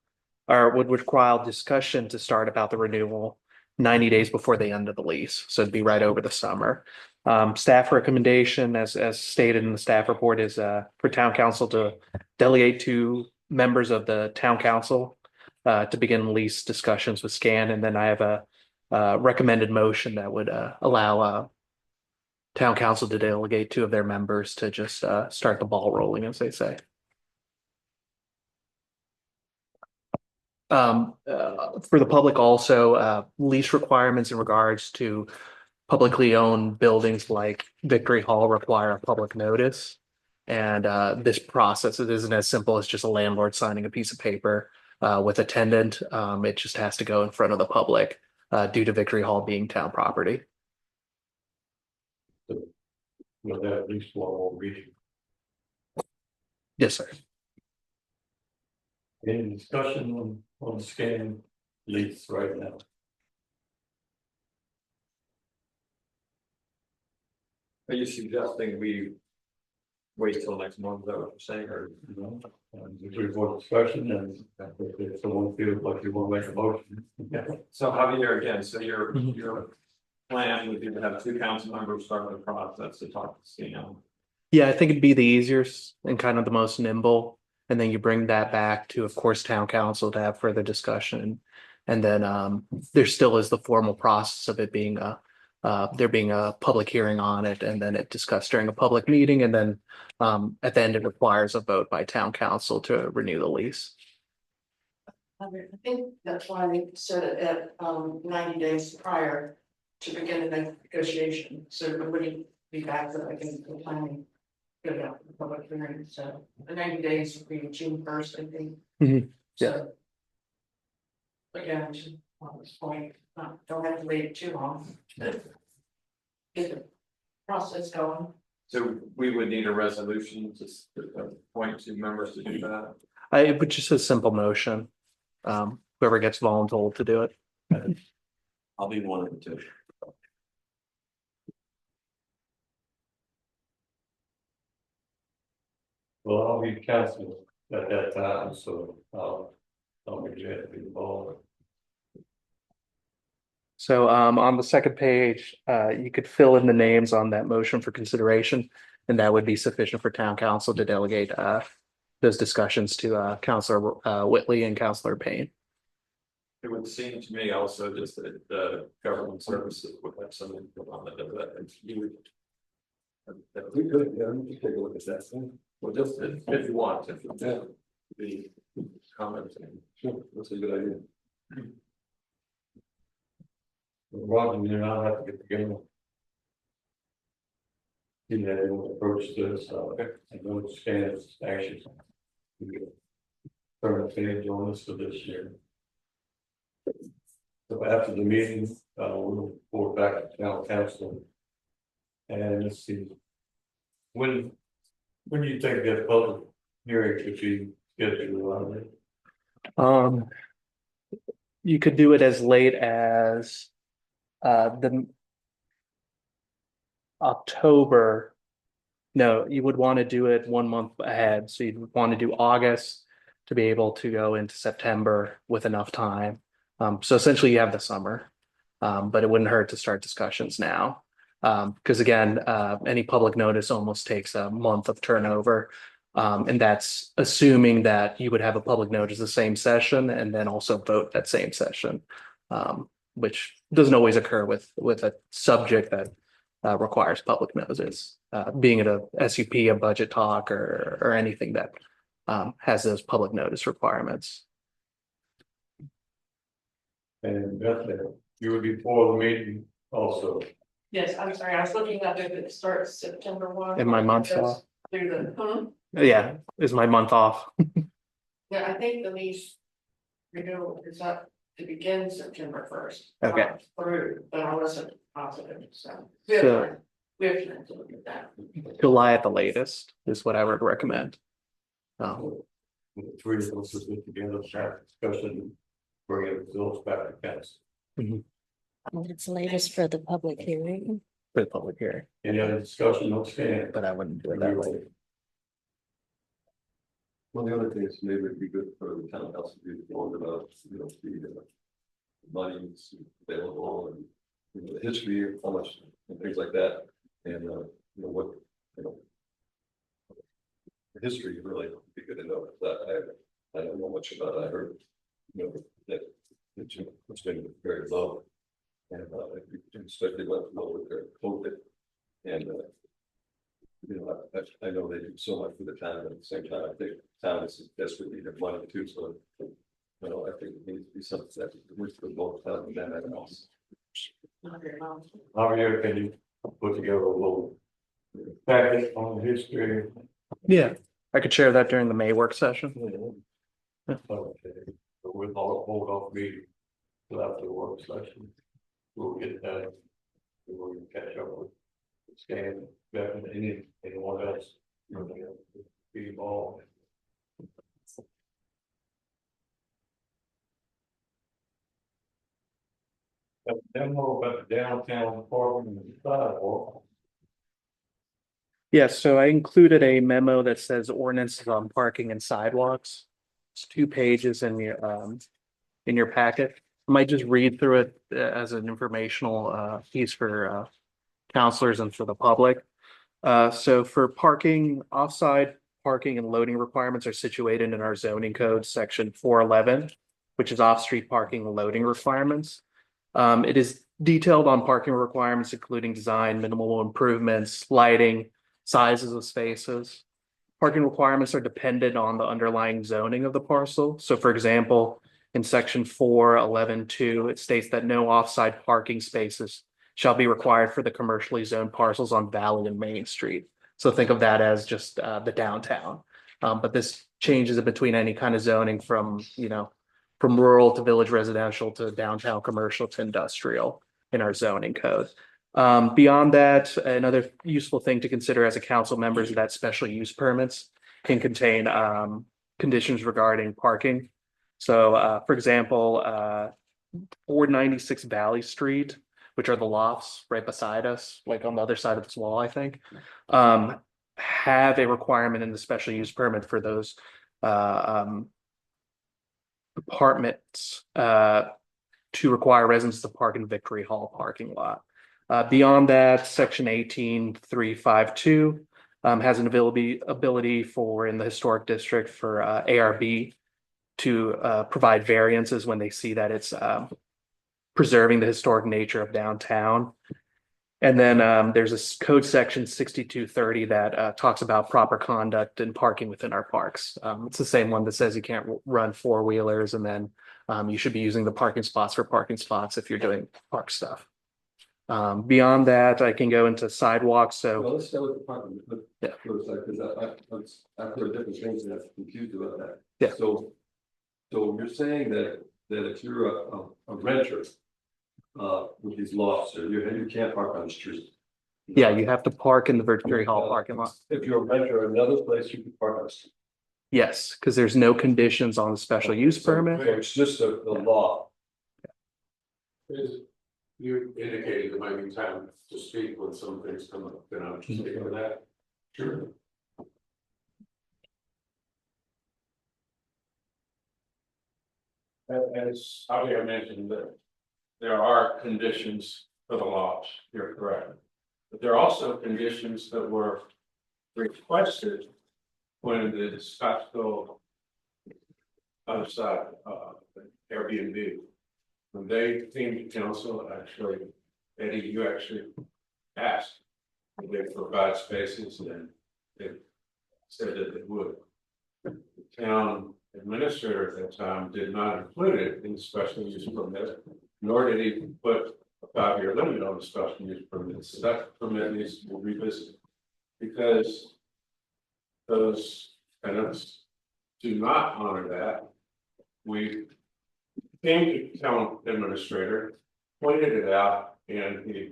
Speaker 1: or would require discussion to start about the renewal 90 days before the end of the lease. So it'd be right over the summer. Staff recommendation, as stated in the staff report, is for town council to delegate to members of the town council to begin lease discussions with Scan. And then I have a recommended motion that would allow town council to delegate 2 of their members to just start the ball rolling, as they say. For the public also, lease requirements in regards to publicly owned buildings like Victory Hall require a public notice. And this process, it isn't as simple as just a landlord signing a piece of paper with a tenant. It just has to go in front of the public due to Victory Hall being town property.
Speaker 2: With that, at least one more reading.
Speaker 1: Yes, sir.
Speaker 2: Any discussion on the scan lease right now?
Speaker 7: Are you suggesting we wait till next month, is that what you're saying, or?
Speaker 2: No, if we want discussion and if someone feels like you want to make a motion. Yeah.
Speaker 7: So Javier, again, so your
Speaker 1: Mhm.
Speaker 7: plan would be to have 2 council members start the process to talk to CM.
Speaker 1: Yeah, I think it'd be the easiest and kind of the most nimble. And then you bring that back to, of course, town council to have further discussion. And then there still is the formal process of it being there being a public hearing on it, and then it discussed during a public meeting, and then at the end it requires a vote by town council to renew the lease.
Speaker 4: I think that's why they set it at 90 days prior to begin the negotiation, so it wouldn't be back to, I think, the planning. Good out the public hearing, so the 90 days would be June 1st, I think.
Speaker 1: Mhm.
Speaker 4: So. Again, we should, at this point, don't have to wait too long. Get the process going.
Speaker 7: So we would need a resolution to appoint 2 members to do that.
Speaker 1: It would just a simple motion. Whoever gets voluntold to do it.
Speaker 5: I'll be one of the 2.
Speaker 2: Well, I'll be council at that time, so I'll be glad to be involved.
Speaker 1: So on the second page, you could fill in the names on that motion for consideration, and that would be sufficient for town council to delegate those discussions to Counselor Whitley and Counselor Payne.
Speaker 7: It would seem to me also just that the government services would have some input on it, that you would.
Speaker 6: We could, yeah, we could take a look at that thing.
Speaker 7: Well, just if you want, if you the commenting.
Speaker 6: Sure, that's a good idea.
Speaker 2: Roger, you know, I'll have to get together. You know, approach this, and those standards actions. Turn the page on this for this year. So after the meeting, we'll report back to town council. And let's see. When do you think that public hearing could be scheduled on it?
Speaker 1: You could do it as late as the October. No, you would want to do it 1 month ahead. So you'd want to do August to be able to go into September with enough time. So essentially you have the summer, but it wouldn't hurt to start discussions now. Because again, any public notice almost takes a month of turnover. And that's assuming that you would have a public notice the same session and then also vote that same session. Which doesn't always occur with a subject that requires public notice, being it a SUP, a budget talk, or anything that has those public notice requirements.
Speaker 2: And that's you would be for the meeting also.
Speaker 4: Yes, I'm sorry, I was looking up if it starts September 1.
Speaker 1: And my month's off.
Speaker 4: Through the,
Speaker 1: Yeah, is my month off.
Speaker 4: yeah, I think the lease renewal is up to begin September 1st.
Speaker 1: Okay.
Speaker 4: Through, but I wasn't positive, so.
Speaker 1: So-
Speaker 4: We have time to look at that.
Speaker 1: July at the latest is what I would recommend.
Speaker 2: The three of us will get together, start discussion, bring the results back to council.
Speaker 11: It's latest for the public hearing.
Speaker 1: For the public hearing,
Speaker 2: Any other discussion, no stand.
Speaker 1: but I wouldn't do it that way.
Speaker 6: Well, the other thing is maybe it'd be good for the town council to be informed about, you know, the money available and, you know, the history of how much and things like that. And, you know, what, you know, the history really would be good to know that I don't know much about it. I heard, you know, that it's been very low. And, especially went low with their COVID. And, you know, I know they do so much for the town, but at the same time, I think the town is desperately need money too, so. You know, I think it needs to be something that works for both towns and that and else.
Speaker 2: How can you put together a little packet on the history?
Speaker 1: Yeah, I could share that during the May work session.
Speaker 2: Okay, but we'll hold off meeting till after the work session. We'll get that. We'll catch up with Stan, Beck, and anyone else. You know, be involved. Demo about the downtown parking and sidewalk.
Speaker 1: Yes, so I included a memo that says ordinances on parking and sidewalks. It's 2 pages in your packet. I might just read through it as an informational piece for counselors and for the public. So for parking, offside parking and loading requirements are situated in our zoning code, section 411, which is off-street parking and loading requirements. It is detailed on parking requirements, including design, minimal improvements, lighting, sizes of spaces. Parking requirements are dependent on the underlying zoning of the parcel. So for example, in section 411(2), it states that no offside parking spaces shall be required for the commercially zoned parcels on Valley and Main Street. So think of that as just the downtown. But this changes it between any kind of zoning from, you know, from rural to village residential to downtown commercial to industrial in our zoning code. Beyond that, another useful thing to consider as a council member is that special use permits can contain conditions regarding parking. So for example, 496 Valley Street, which are the lofts right beside us, like on the other side of this wall, I think, have a requirement in the special use permit for those apartments to require residents to park in Victory Hall parking lot. Beyond that, section 18352 has an ability for in the historic district for ARB to provide variances when they see that it's preserving the historic nature of downtown. And then there's a code section 6230 that talks about proper conduct and parking within our parks. It's the same one that says you can't run four-wheelers, and then you should be using the parking spots for parking spots if you're doing park stuff. Beyond that, I can go into sidewalks. So
Speaker 6: Well, let's start with the parking.
Speaker 1: Yeah.
Speaker 6: For a second, because I've heard different things and I'm confused about that.
Speaker 1: Yeah.
Speaker 6: So you're saying that if you're a renter, with these lofts, or you can't park on the street.
Speaker 1: yeah, you have to park in the Victory Hall parking lot.
Speaker 6: If you're a renter in another place, you can park on the street.
Speaker 1: Yes, because there's no conditions on the special use permit.
Speaker 6: So it's just the law.
Speaker 10: Is, you indicated there might be time to speak when some things come up, can I just speak on that? Sure. As Javier mentioned, that there are conditions for the laws, you're correct. But there are also conditions that were requested when the Scottsville other side, Airbnb. When they came to council, actually, Eddie, you actually asked if they provide spaces, and they said that they would. The town administrator at that time did not include it in the special use permit, nor did he put a 5-year limit on the special use permit. So that permit needs to be revisited, because those tenants do not honor that. We came to the town administrator, pointed it out, and he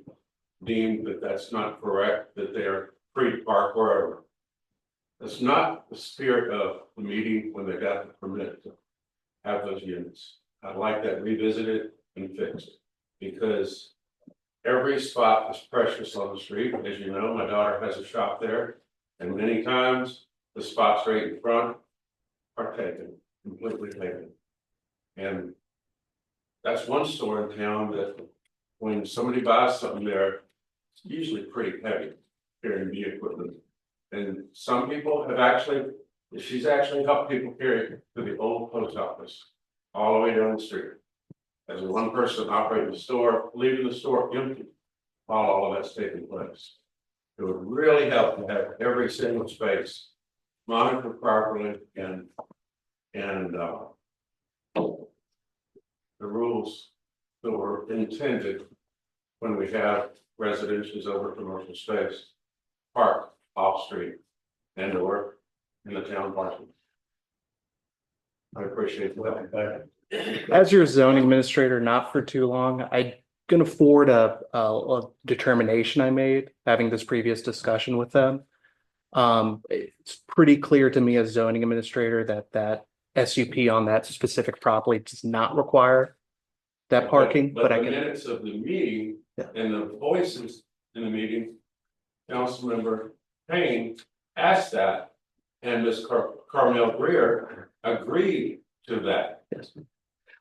Speaker 10: deemed that that's not correct, that they are free to park wherever. That's not the spirit of the meeting when they got the permit to have those units. I'd like that revisited and fixed, because every spot is precious on the street. As you know, my daughter has a shop there, and many times the spots right in front are taken, completely taken. And that's one store in town that when somebody buys something there, it's usually pretty heavy, carrying the equipment. And some people have actually, she's actually helped people carry it to the old post office, all the way down the street. As a one person operating the store, leaving the store empty while all of that's taking place. It would really help to have every single space monitored properly, and the rules that were intended when we have residences over commercial space park off street and or in the town parking. I appreciate that.
Speaker 1: As your zoning administrator, not for too long, I'm gonna forward a determination I made having this previous discussion with them. It's pretty clear to me as zoning administrator that SUP on that specific property does not require that parking, but I
Speaker 10: the
Speaker 1: can.
Speaker 10: minutes of the meeting
Speaker 1: Yeah.
Speaker 10: and the voices in the meeting, Councilmember Payne asked that, and Ms. Carmel Greer agreed to that.
Speaker 1: Yes.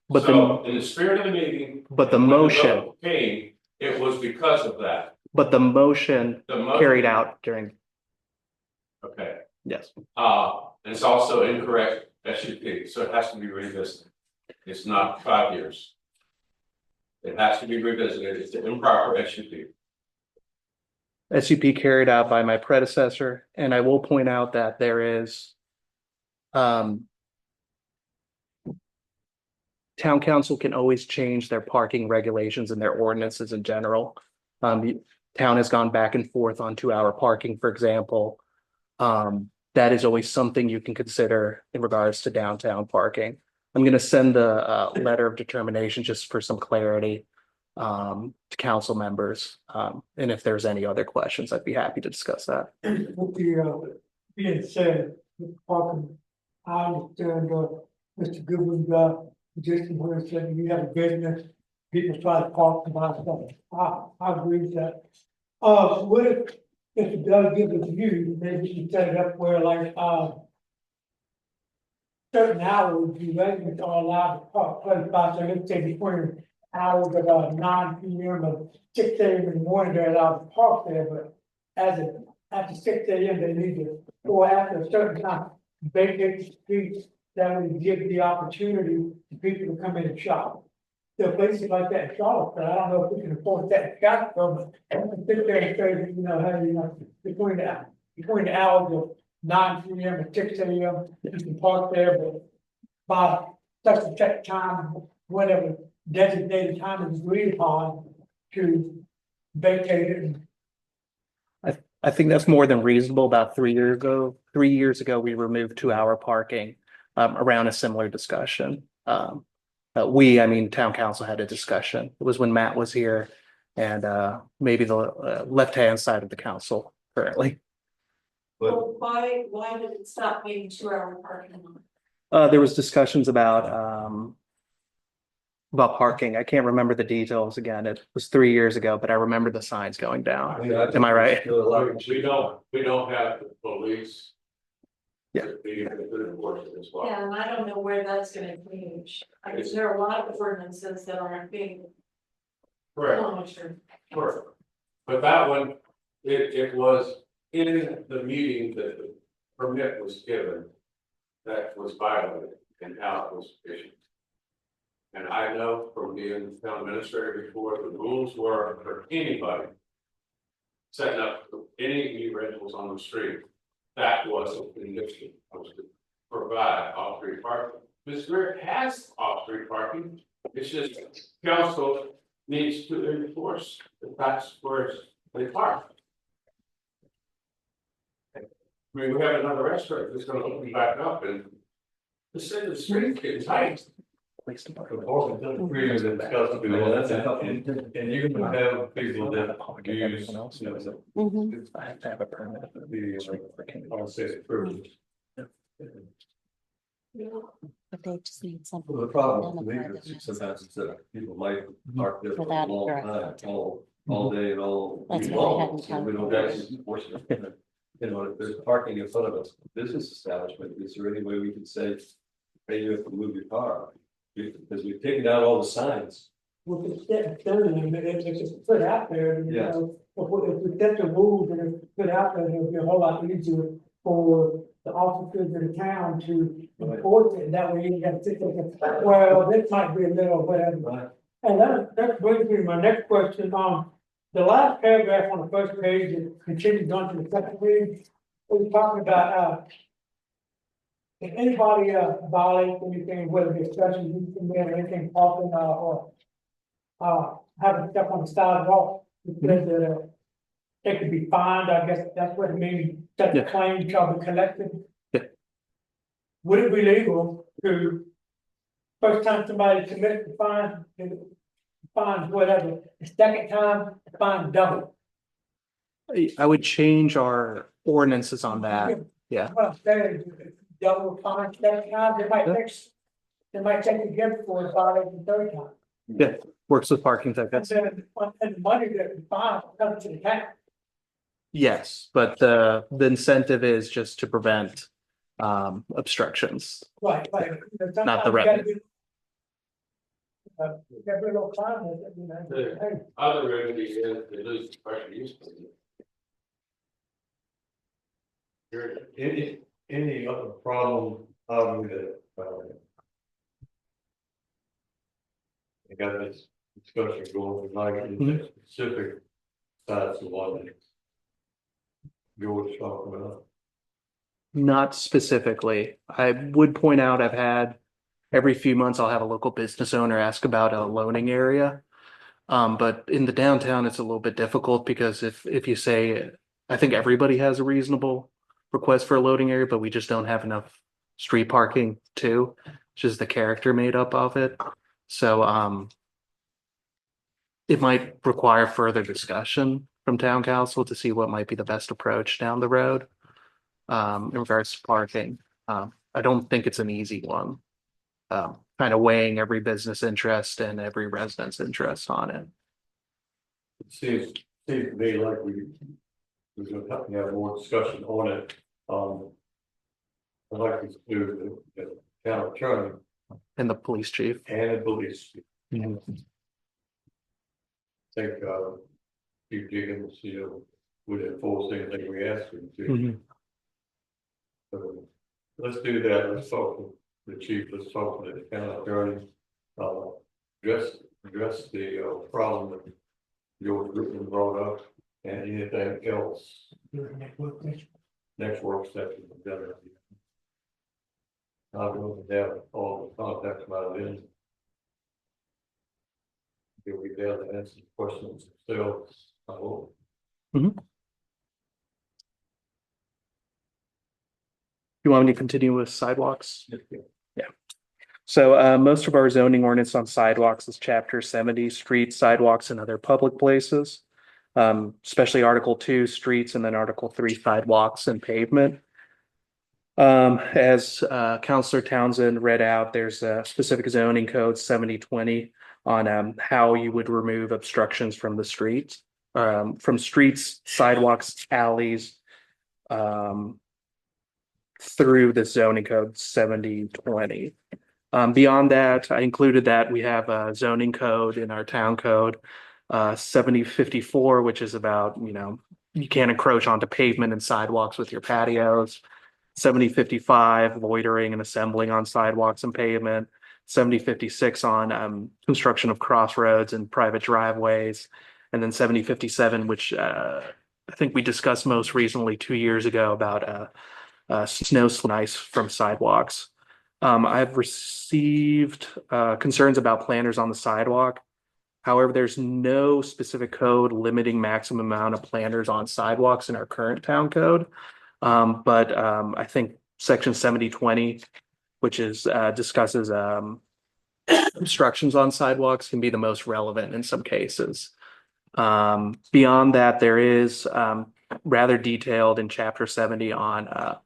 Speaker 1: But
Speaker 10: So in the spirit of the meeting.
Speaker 1: but the
Speaker 10: when
Speaker 1: motion,
Speaker 10: vote came, it was because of that.
Speaker 1: but the motion
Speaker 10: The motion.
Speaker 1: carried out during,
Speaker 10: Okay,
Speaker 1: yes.
Speaker 10: it's also incorrect SUP, so it has to be revisited. It's not 5 years. It has to be revisited. It's an improper SUP.
Speaker 1: SUP carried out by my predecessor, and I will point out that there is town council can always change their parking regulations and their ordinances in general. The town has gone back and forth on 2-hour parking, for example. That is always something you can consider in regards to downtown parking. I'm going to send a letter of determination just for some clarity to council members. And if there's any other questions, I'd be happy to discuss that.
Speaker 8: With the, being said, with parking, I understand, Mr. Goodwin's, suggestion where it said you have a business, people try to park to buy stuff. I agree with that. What if if it does give it to you, maybe you set it up where like, certain hours, you residents are allowed to park close by, so let's say between hours of 9 p.m. and 6 a.m. in the morning, they're allowed to park there, but after 6 a.m., they need to, or after a certain time, vacate the streets, that would give the opportunity to people to come in and shop. There are places like that in Charlotte, but I don't know if we can afford that in Scottsville, but I can sit there and say, you know, hey, you know, between the hours of 9 p.m. and 6 a.m., you can park there, but by such a set time, whatever designated time is agreed upon to vacate it. And
Speaker 1: I think that's more than reasonable. About 3 years ago, we removed 2-hour parking around a similar discussion. I mean, town council had a discussion. It was when Matt was here and maybe the left-hand side of the council currently.
Speaker 13: Well, why did it stop being 2-hour parking?
Speaker 1: There was discussions about parking. I can't remember the details again. It was 3 years ago, but I remember the signs going down. Am I right?
Speaker 10: We don't have the police.
Speaker 1: Yeah.
Speaker 10: To be able to enforce it as well.
Speaker 13: Yeah, and I don't know where that's gonna change. I mean, there are a lot of ordinances that aren't being
Speaker 10: Correct.
Speaker 13: monitored.
Speaker 10: Correct. But that one, it was in the meeting that the permit was given. That was violated and how it was issued. And I know from being town administrator before, the rules were for anybody setting up any new rentals on the street. That wasn't the condition, was to provide off-street parking. Ms. Greer has off-street parking, it's just council needs to enforce that that's where they park. I mean, we have another restaurant that's gonna open back up and the street getting tight.
Speaker 1: Police department.
Speaker 2: Agreement and discuss it, and you can have people that use, you know,
Speaker 11: Mhm.
Speaker 1: I have to have a permit.
Speaker 2: I'll say it first.
Speaker 11: But they just need something.
Speaker 6: Well, the problem with me is sometimes it's that people might park there for a
Speaker 11: Without
Speaker 6: long
Speaker 11: direct
Speaker 6: time, all day and all.
Speaker 11: That's
Speaker 6: week
Speaker 11: what I
Speaker 6: long,
Speaker 11: hadn't
Speaker 6: so we don't
Speaker 11: calculated.
Speaker 6: actually enforce it. You know, if there's parking in front of a business establishment, is there any way we can say, hey, you have to move your car? Because we've taken out all the signs.
Speaker 8: with the step done, and it's just put out there, and, you
Speaker 6: Yeah.
Speaker 8: know, if we set the rules and it's put out there, it'll be a whole lot easier for the officers of the town to enforce it, that way you can sit there and say, well, this might be a little whatever.
Speaker 6: Right.
Speaker 8: And that brings me to my next question, the last paragraph on the first page, it continues on to the second page. We're talking about, if anybody, violates anything, whether it's special use permit or anything, parking, or having stuff on the sidewalk, it says that, it could be fined, I guess that's what it means, that the
Speaker 1: Yeah.
Speaker 8: claim shall be collected.
Speaker 1: Yeah.
Speaker 8: Would it be legal to, first time somebody commits the fine whatever, the second time, the fine double?
Speaker 1: I would change our ordinances on that. Yeah.
Speaker 8: What I'm saying is, double fine second time, they might take the gift for it by the third time.
Speaker 1: Yeah, works with parking tickets.
Speaker 8: And the money that the fine comes to the town.
Speaker 1: Yes, but the incentive is just to prevent obstructions.
Speaker 8: Right.
Speaker 1: Not the revenue.
Speaker 8: Every little fine, you know,
Speaker 10: The
Speaker 8: hey,
Speaker 10: other remedy is to lose the special use permit.
Speaker 2: Any other problem, with it, I got this discussion going tonight, in specific sides of one. George talking about.
Speaker 1: Not specifically. I would point out I've had every few months I'll have a local business owner ask about a loaning area. But in the downtown, it's a little bit difficult because if you say, I think everybody has a reasonable request for a loading area, but we just don't have enough street parking too, which is the character made up of it. So it might require further discussion from town council to see what might be the best approach down the road in regards to parking. I don't think it's an easy one. Kind of weighing every business interest and every resident's interest on it.
Speaker 2: It seems to me like we we're gonna have to have more discussion on it. I'd like to do the town attorney
Speaker 1: And the police chief.
Speaker 2: and the police.
Speaker 1: Mhm.
Speaker 2: Think, Chief Jiggins, would enforce anything we ask him to.
Speaker 1: Mhm.
Speaker 2: So, let's do that, let's talk to the chief, let's talk to the county attorney. Address the problem that your group brought up and anything else. Next work session. I'm going to have all the contacts about it. You'll be able to answer questions themselves, I hope.
Speaker 1: You want me to continue with sidewalks? Yeah. So most of our zoning ordinance on sidewalks is chapter 70, streets, sidewalks, and other public places. Especially Article 2, streets, and then Article 3, sidewalks and pavement. As Counselor Townsend read out, there's a specific zoning code 7020 on how you would remove obstructions from the streets, from streets, sidewalks, alleys, through the zoning code 7020. Beyond that, I included that we have a zoning code in our town code, 7054, which is about, you can't encroach onto pavement and sidewalks with your patios. 7055, loitering and assembling on sidewalks and pavement. 7056 on construction of crossroads and private driveways. And then 7057, which I think we discussed most recently 2 years ago about snow and ice from sidewalks. I've received concerns about planters on the sidewalk. However, there's no specific code limiting maximum amount of planters on sidewalks in our current town code. But I think section 7020, which discusses obstructions on sidewalks, can be the most relevant in some cases. Beyond that, there is rather detailed in chapter 70 on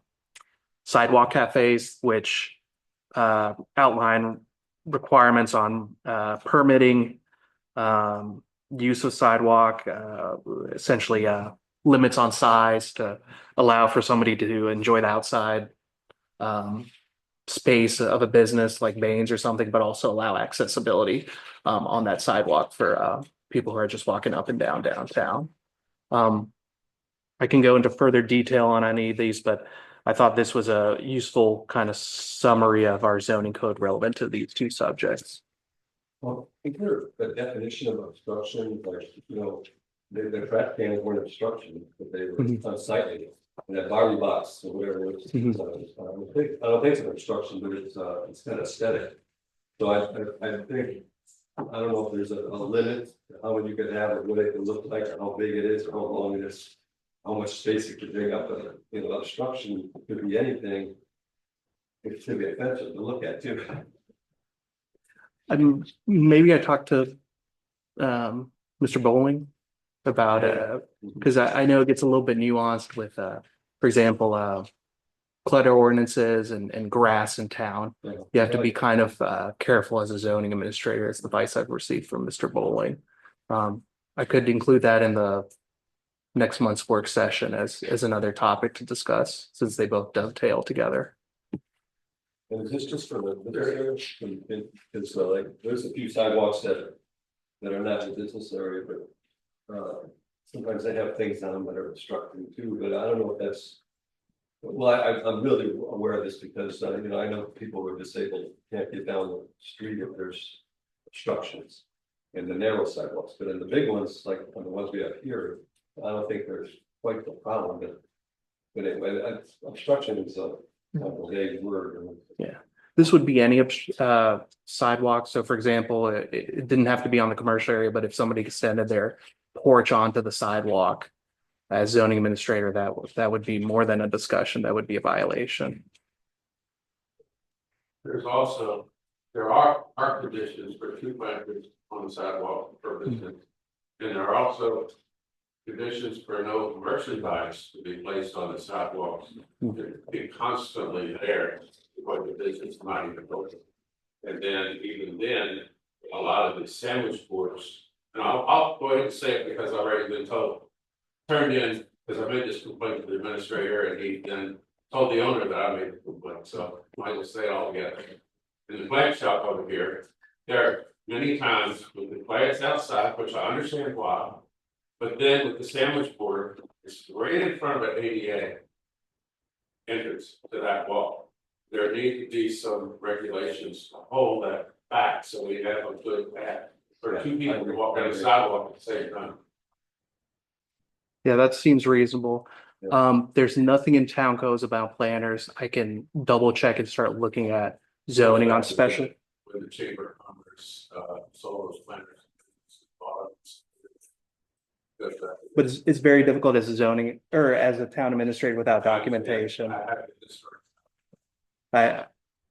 Speaker 1: sidewalk cafes, which outline requirements on permitting, use of sidewalk, essentially limits on size to allow for somebody to enjoy the outside space of a business like Baines or something, but also allow accessibility on that sidewalk for people who are just walking up and down downtown. I can go into further detail on any of these, but I thought this was a useful kind of summary of our zoning code relevant to these two subjects.
Speaker 6: Well, I think there a definition of obstruction, like, the trash cans weren't obstruction, but they were unsightly. And that Barbie box or whatever it was, I don't think it's an obstruction, but it's kind of aesthetic. So I think, I don't know if there's a limit to how many you could have, or what it can look like, or how big it is, or how long it is, how much space it could bring up. Obstruction could be anything. It should be offensive to look at too.
Speaker 1: Maybe I talked to Mr. Bowling about it, because I know it gets a little bit nuanced with, for example, clutter ordinances and grass in town. You have to be kind of careful as a zoning administrator. It's the advice I've received from Mr. Bowling. I could include that in the next month's work session as another topic to discuss, since they both dovetail together.
Speaker 6: And is this just for the area? Because like there's a few sidewalks that are not in the business area, but sometimes they have things on them that are obstructing too. But I don't know if that's. Well, I'm really aware of this because I know people who are disabled can't get down the street if there's obstructions in the narrow sidewalks. But in the big ones, like on the ones we have here, I don't think there's quite the problem. But anyway, obstruction is a vague word.
Speaker 1: Yeah, this would be any sidewalk. So for example, it didn't have to be on the commercial area, but if somebody extended their porch onto the sidewalk, as zoning administrator, that would be more than a discussion. That would be a violation.
Speaker 10: There are conditions for two planters on the sidewalk for business. And there are also conditions for no merchandise to be placed on the sidewalks. Be constantly there before the business might even open. And then even then, a lot of the sandwich boards, and I'll go ahead and say it because I've already been told, turned in Because I made this complaint to the administrator and he then told the owner that I made the complaint, so I just say it all together. In the plant shop over here, there are many times with the plants outside, which I understand why. But then with the sandwich board, it's right in front of an ADA entrance to that wall. There need to be some regulations to hold that back, so we have a good path for two people to walk on the sidewalk at the same time.
Speaker 1: Yeah, that seems reasonable.
Speaker 6: Yeah.
Speaker 1: There's nothing in town codes about planners. I can double check and start looking at zoning on special.
Speaker 10: With the Chamber of Commerce, solar planners.
Speaker 1: But it's very difficult as a zoning or as a town administrator without documentation. I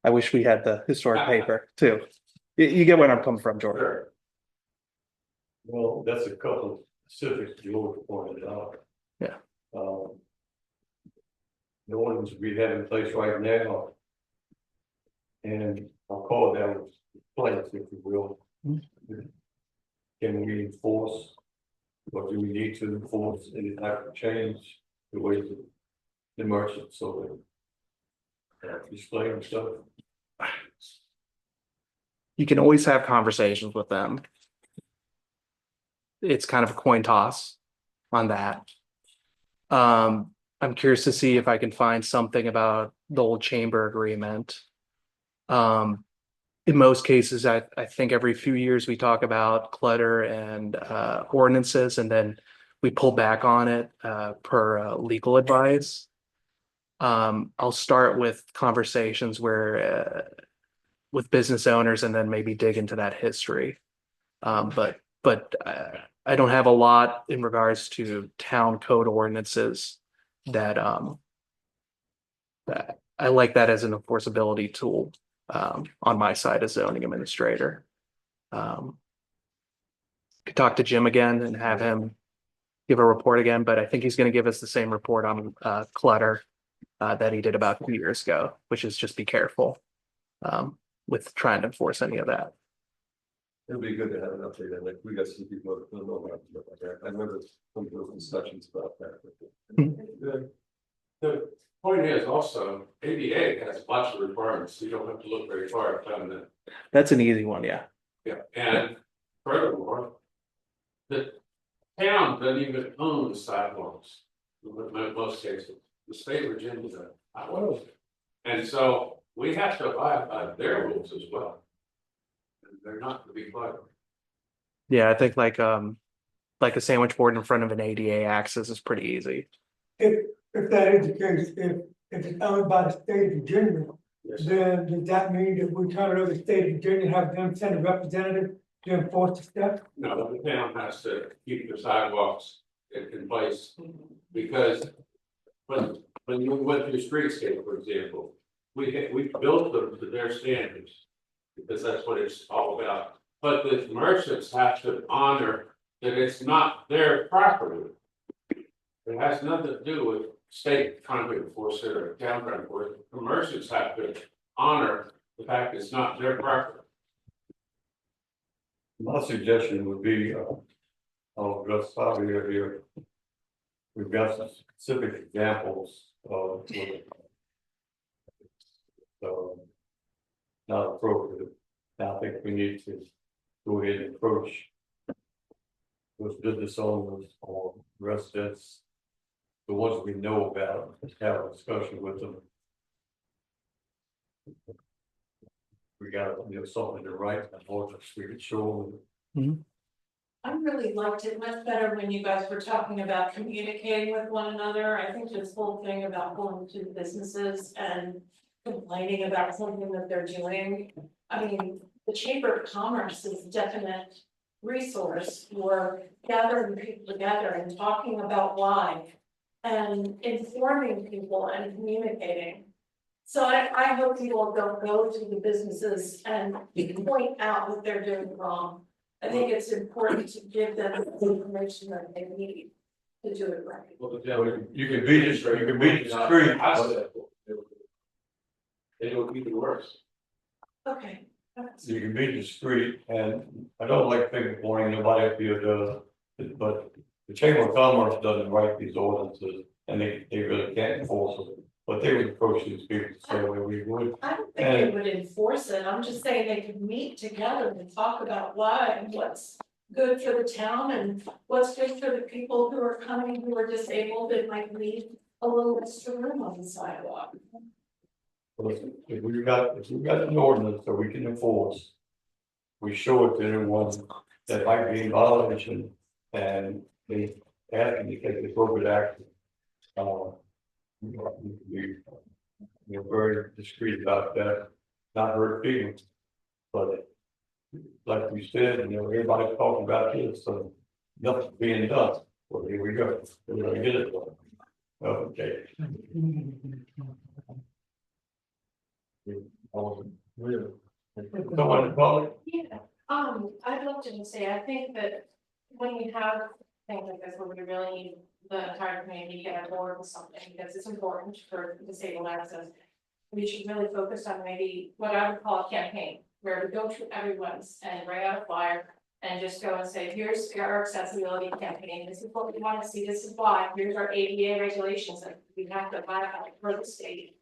Speaker 1: wish we had the historic paper too. You get where I'm coming from, George.
Speaker 10: Sure.
Speaker 2: Well, that's a couple of specifics George pointed out.
Speaker 1: Yeah.
Speaker 2: The ordinance we have in place right now. And I'll call it that place, if you will. Can we enforce? Or do we need to enforce any type of change the way the merchants so that display and stuff?
Speaker 1: You can always have conversations with them. It's kind of a coin toss on that. I'm curious to see if I can find something about the old chamber agreement. In most cases, I think every few years we talk about clutter and ordinances, and then we pull back on it per legal advice. I'll start with conversations where with business owners, and then maybe dig into that history. But I don't have a lot in regards to town code ordinances that I like that as an enforceability tool. On my side as zoning administrator. Could talk to Jim again and have him give a report again, but I think he's going to give us the same report on clutter that he did about 2 years ago, which is just be careful with trying to enforce any of that.
Speaker 6: It'll be good to have an update, and like we got some people that don't know about stuff like that. I remember some of those discussions about that.
Speaker 10: The point is also, ADA has lots of requirements, so you don't have to look very far to find that.
Speaker 1: That's an easy one, yeah.
Speaker 10: Yeah, and furthermore, the town doesn't even own the sidewalks. In most cases, the state of Virginia does. I was. And so we have to abide by their rules as well. And they're not to be clever.
Speaker 1: Yeah, I think like a sandwich board in front of an ADA access is pretty easy.
Speaker 8: If that is the case, if it's owned by the state of Virginia,
Speaker 10: Yes.
Speaker 8: then does that mean that we turn it over to the state of Virginia and have them send a representative to enforce the stuff?
Speaker 10: No, the town has to keep the sidewalks in place, because when you went through streetscape, for example, we built them to their standards, because that's what it's all about. But the merchants have to honor that it's not their property. It has nothing to do with state trying to enforce it or town trying to enforce it. The merchants have to honor the fact it's not their property.
Speaker 2: My suggestion would be, I'll address Fabio here. We've got some specific examples of not appropriate. I think we need to go ahead and approach those business owners or residents, the ones we know about, have a discussion with them. We got, something to write, and ordinance we can show them.
Speaker 9: I really liked it much better when you guys were talking about communicating with one another. I think this whole thing about going to businesses and complaining about something that they're doing. I mean, the Chamber of Commerce is a definite resource for gathering people together and talking about why and informing people and communicating. So I hope people don't go to the businesses and point out what they're doing wrong. I think it's important to give them the information that they need to do it right.
Speaker 10: Well,
Speaker 2: You can beat it, you can beat the street.
Speaker 10: They don't even worse.
Speaker 9: Okay.
Speaker 2: You can beat the street, and I don't like finger pointing, nobody up here does, but the Chamber of Commerce doesn't write these ordinances, and they really can't enforce them. But they would approach these people to say, well, we would.
Speaker 3: I don't think they would enforce it, I'm just saying they could meet together and talk about why and what's good for the town and what's good for the people who are coming, who are disabled, and might need a little extra room on the sidewalk.
Speaker 2: If we've got an ordinance that we can enforce, we show it to anyone that might be in violation, and they ask them to take the appropriate action. We're very discreet about that, not hurt feelings, but like we said, everybody's talking about this, so nothing's being done. Well, here we go, we're gonna get it done. Okay. Someone call it?
Speaker 9: Yeah, I'd love to just say, I think that when you have things like this, where we really need the entire community to get on board with something, because it's important for disabled access. We should really focus on maybe what I would call a campaign, where we go to everyone's and write out a flyer. And just go and say, here's our accessibility campaign, this is what we want to see, this is why, here's our ADA regulations that we have to abide by for the state.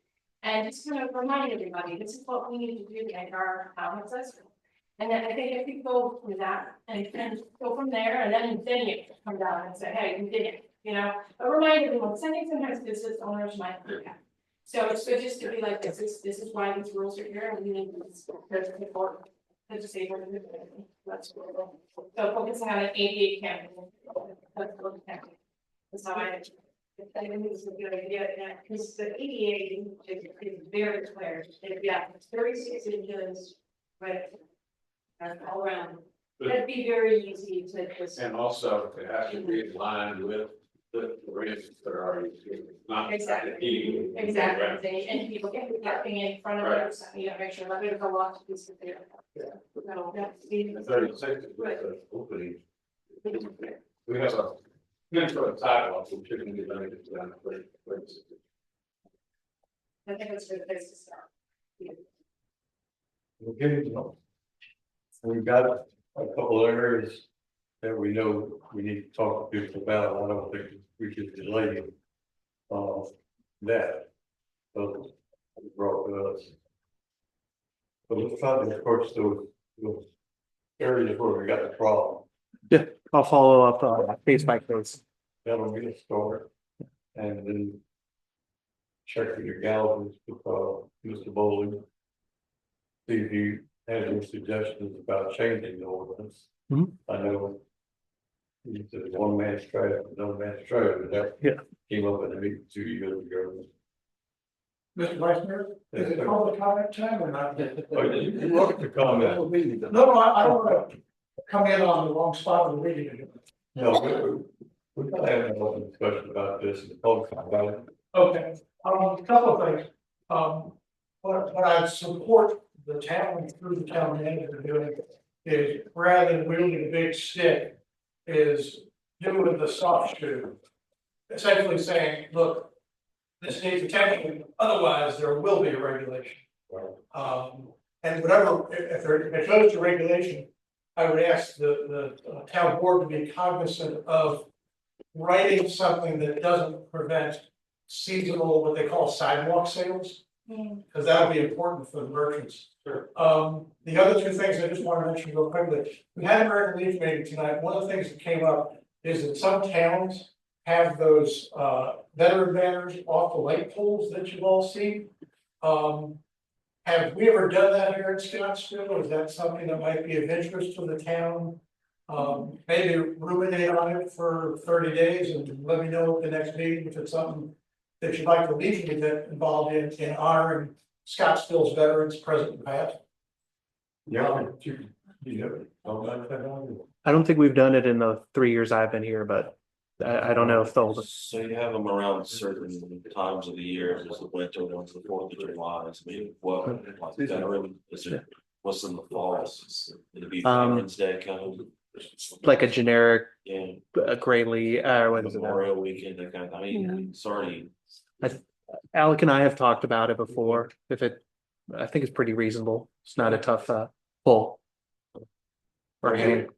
Speaker 9: And just kind of remind everybody, this is what we need to do to make our town accessible. And then I think if you go with that and go from there, and then you come down and say, hey, we did it, but remind everyone, sometimes business owners might forget. So it's good just to be like, this is why these rules are here, and we need to support the disabled. That's cool. So focusing on an ADA campaign. That's how I think it's a good idea, because the ADA is very clear. It's 36 inches, right? And all around. That'd be very easy to just.
Speaker 10: And also, it has to be in line with the ranges that are already, not.
Speaker 9: Exactly. Exactly, and people get parking in front of it, so you gotta make sure that there's a lot to be there. No, that's the.
Speaker 10: 36 is the opening. We have a good sort of sidewalk, which shouldn't be limited to that.
Speaker 9: I think it's a good place to start.
Speaker 2: Okay, we've got a couple of areas that we know we need to talk to people about. I don't think we should delay that. So brought to us. So let's try to approach those areas where we got the problem.
Speaker 1: Yeah, I'll follow up case by case.
Speaker 2: That'll be a start. And then check with your gals with Mr. Bowling. See if you have any suggestions about changing the ordinance.
Speaker 1: Mhm.
Speaker 2: I know you said one man's trash, no man's trash, but that came up in a meeting 2 years ago.
Speaker 8: Mr. Vice Mayor, is it public comment time or not?
Speaker 2: You're welcome to comment.
Speaker 8: No, I don't want to come in on the wrong spot of the meeting.
Speaker 2: No, we're gonna have an open discussion about this and talk about it.
Speaker 8: Okay, a couple of things. What I support the town through the town manager doing is, rather than wielding a big stick, is doing the soft shoe. Essentially saying, look, this needs attention, otherwise there will be a regulation. And whatever, if it goes to regulation, I would ask the town board to be cognizant of writing something that doesn't prevent seasonal, what they call sidewalk sales. Because that'll be important for the merchants. Sure. The other two things I just want to mention real quickly. We had an American Legion meeting tonight. One of the things that came up is that some towns have those veteran banners off the light poles that you've all seen. Have we ever done that here in Scottsville, or is that something that might be of interest to the town? Maybe ruminate on it for 30 days and let me know at the next meeting if it's something that you'd like the Legion to get involved in honoring Scottsville's veterans, present and past.
Speaker 1: I don't think we've done it in the 3 years I've been here, but I don't know if they'll.
Speaker 5: So you have them around certain times of the year, there's the winter ones, the 4th of July, I mean, what, like, veteran, is it, what's in the fall? It'd be Veterans Day kind of.
Speaker 1: Like a generic,
Speaker 5: Yeah.
Speaker 1: Greatly, what is it?
Speaker 5: Memorial Weekend, that kind of, I mean, it's already.
Speaker 1: Alec and I have talked about it before. I think it's pretty reasonable. It's not a tough pull.
Speaker 8: The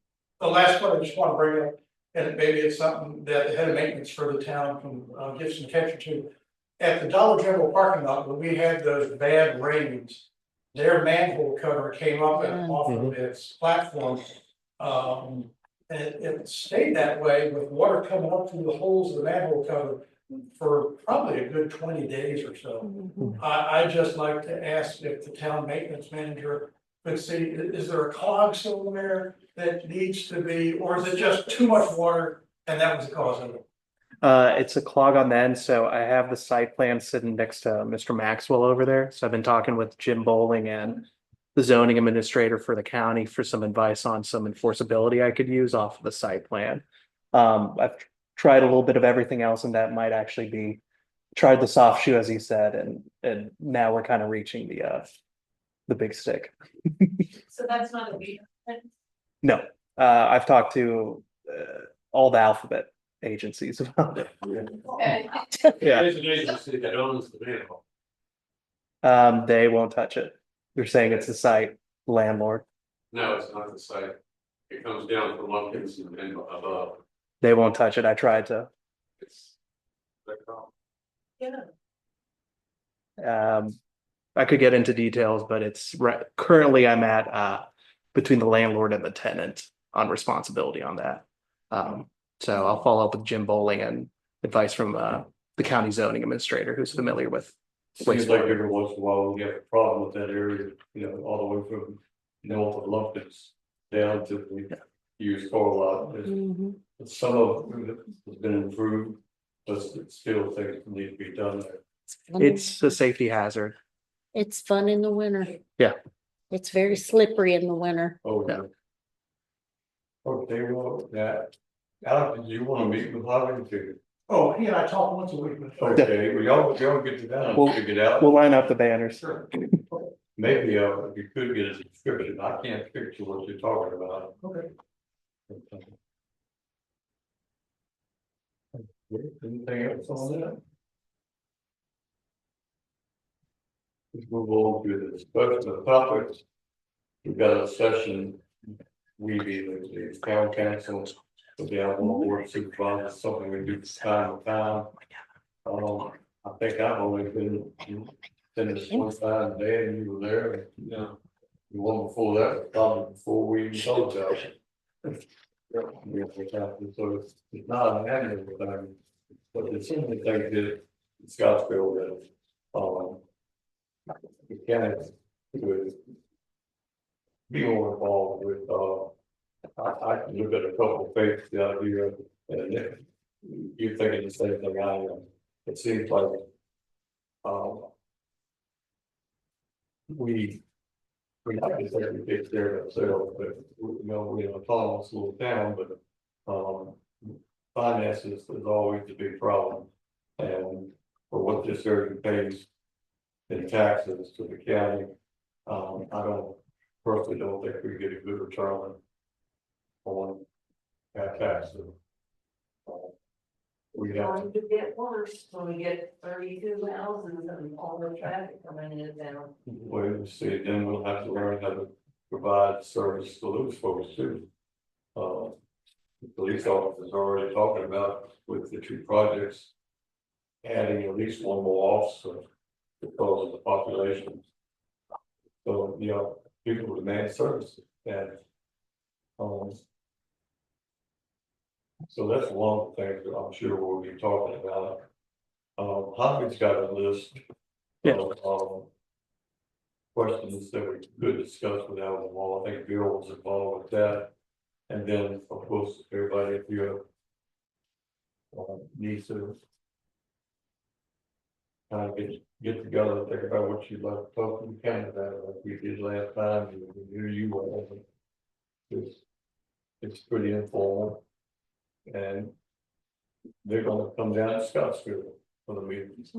Speaker 8: last one I just want to bring up
Speaker 14: and maybe it's something that the head of maintenance for the town can give some attention to. At the Dollar General parking lot, when we had those bad rains, their manhole cover came up and off of its platform. And it stayed that way with water coming up through the holes of the manhole cover for probably a good 20 days or so. I just like to ask if the town maintenance manager could see, is there a clog somewhere that needs to be, or is it just too much water and that was the cause of it?
Speaker 1: It's a clog on the end, so I have the site plan sitting next to Mr. Maxwell over there. So I've been talking with Jim Bowling and the zoning administrator for the county for some advice on some enforceability I could use off of the site plan. I've tried a little bit of everything else, and that might actually be tried the soft shoe, as he said, and now we're kind of reaching the big stick.
Speaker 13: So that's not a weed.
Speaker 1: No, I've talked to all the alphabet agencies about it.
Speaker 13: Okay.
Speaker 1: Yeah.
Speaker 10: There's an agency that owns the manhole.
Speaker 1: They won't touch it. They're saying it's the site landlord.
Speaker 10: No, it's not the site. It comes down from Lumpkins and above.
Speaker 1: They won't touch it. I tried to.
Speaker 10: It's. their problem.
Speaker 13: Yeah.
Speaker 1: I could get into details, but it's currently I'm at between the landlord and the tenant on responsibility on that. So I'll follow up with Jim Bowling and advice from the county zoning administrator who's familiar with.
Speaker 2: Seems like every once in a while we have a problem with that area, all the way from north of Lumpkins down to the used car lot. But some of it has been improved, but still things need to be done there.
Speaker 1: It's a safety hazard.
Speaker 11: It's fun in the winter.
Speaker 1: Yeah.
Speaker 11: It's very slippery in the winter.
Speaker 2: Oh, yeah. Okay, well, that, Alex, did you want to meet with Harvey too?
Speaker 14: Oh, he and I talk once a week.
Speaker 2: Okay, well, y'all get to that and figure it out.
Speaker 1: We'll line up the banners.
Speaker 2: Sure. Maybe, if you could get a description, I can't picture what you're talking about.
Speaker 14: Okay.
Speaker 2: Anything else on that? Let's move on to the discussion of topics. We've got a session, we be the town council, the Alabama board of supervisors, something we do from time to time. I think I've only been in this one time a day and you were there, the one before that, probably before we even talked about it. So it's not an annual thing, but it's something they did in Scottsville that, the county would be more involved with, I can look at a couple of faces out here and you're thinking the same thing I am. It seems like, we're not just saying we take care of ourselves, but we're a autonomous little town, but finances is always a big problem. And for what this area pays in taxes to the county, I personally don't think we get a good return on our taxes. We have
Speaker 13: Going to get worse when we get 32 houses and all the traffic coming in and down.
Speaker 2: wait and see, then we'll have to learn how to provide service to those folks too. The police officers are already talking about with the two projects, adding at least one more officer because of the population. So, people demand services and, so that's one of the things that I'm sure we'll be talking about. Hopkins got a list of questions that we could discuss with Alan Wall. I think Bill was involved with that. And then, of course, everybody, if you needs to kind of get together and think about what you'd like to talk to the county about, like we did last time, and we knew you were. It's pretty informal. And they're gonna come down to Scottsville for the meetings.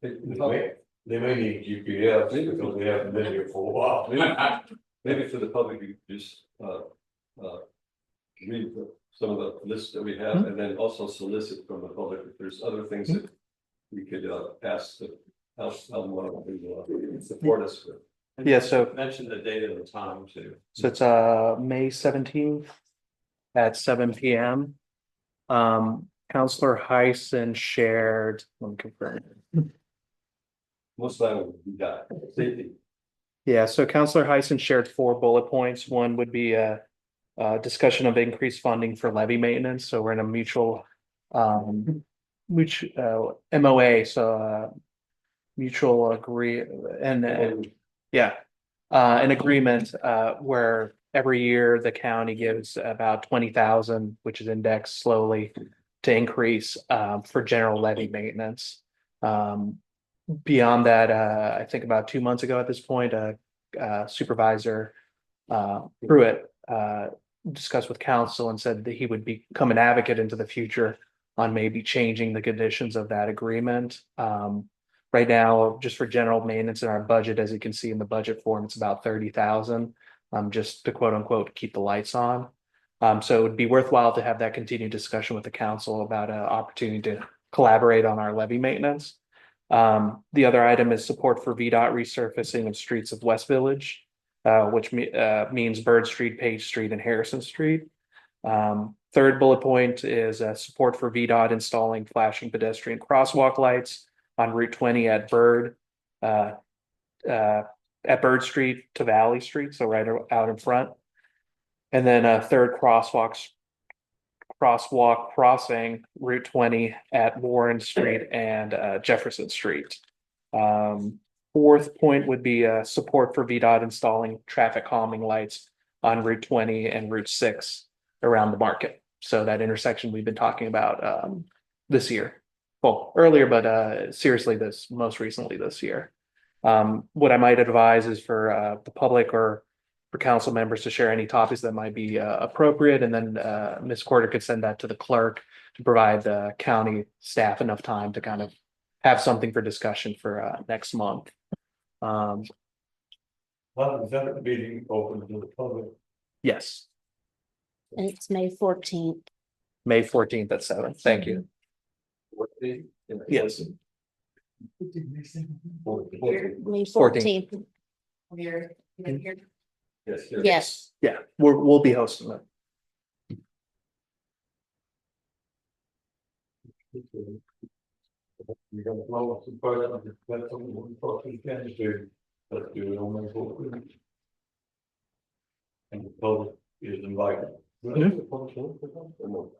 Speaker 2: They may need GPS because they haven't been here for a while.
Speaker 6: Maybe for the public, you could just read some of the lists that we have, and then also solicit from the public if there's other things that we could ask the house to support us with.
Speaker 1: Yeah, so
Speaker 10: Mention the date and the time too.
Speaker 1: it's May 17th at 7 p.m. Counselor Heisen shared, let me confirm.
Speaker 6: Most of that we got safety.
Speaker 1: Yeah, so Counselor Heisen shared 4 bullet points. One would be a discussion of increased funding for levy maintenance. So we're in a mutual MOA, so mutual agree and yeah. An agreement where every year the county gives about 20,000, which is indexed slowly to increase for general levy maintenance. Beyond that, I think about 2 months ago at this point, Supervisor Pruitt discussed with council and said that he would become an advocate into the future on maybe changing the conditions of that agreement. Right now, just for general maintenance in our budget, as you can see in the budget form, it's about 30,000, just to quote unquote, keep the lights on. So it would be worthwhile to have that continued discussion with the council about an opportunity to collaborate on our levy maintenance. The other item is support for VDOT resurfacing of streets of West Village, which means Bird Street, Page Street, and Harrison Street. Third bullet point is support for VDOT installing flashing pedestrian crosswalk lights on Route 20 at Bird Street to Valley Street, so right out in front. And then a third crosswalk crossing Route 20 at Warren Street and Jefferson Street. Fourth point would be support for VDOT installing traffic calming lights on Route 20 and Route 6 around the market. So that intersection we've been talking about this year. Well, earlier, but seriously, most recently this year. What I might advise is for the public or for council members to share any topics that might be appropriate, and then Ms. Corder could send that to the clerk to provide the county staff enough time to kind of have something for discussion for next month.
Speaker 2: How is that meeting open to the public?
Speaker 1: Yes,
Speaker 11: And it's May 14th.
Speaker 1: May 14th at 7. Thank you. Yes.
Speaker 11: May 14th.
Speaker 4: Here, here.
Speaker 6: Yes.
Speaker 11: Yes.
Speaker 1: Yeah, we'll be hosting it.
Speaker 2: You got to blow some fire, that's something we probably can do, let's do it on May 14th. And the public is invited. Now, it's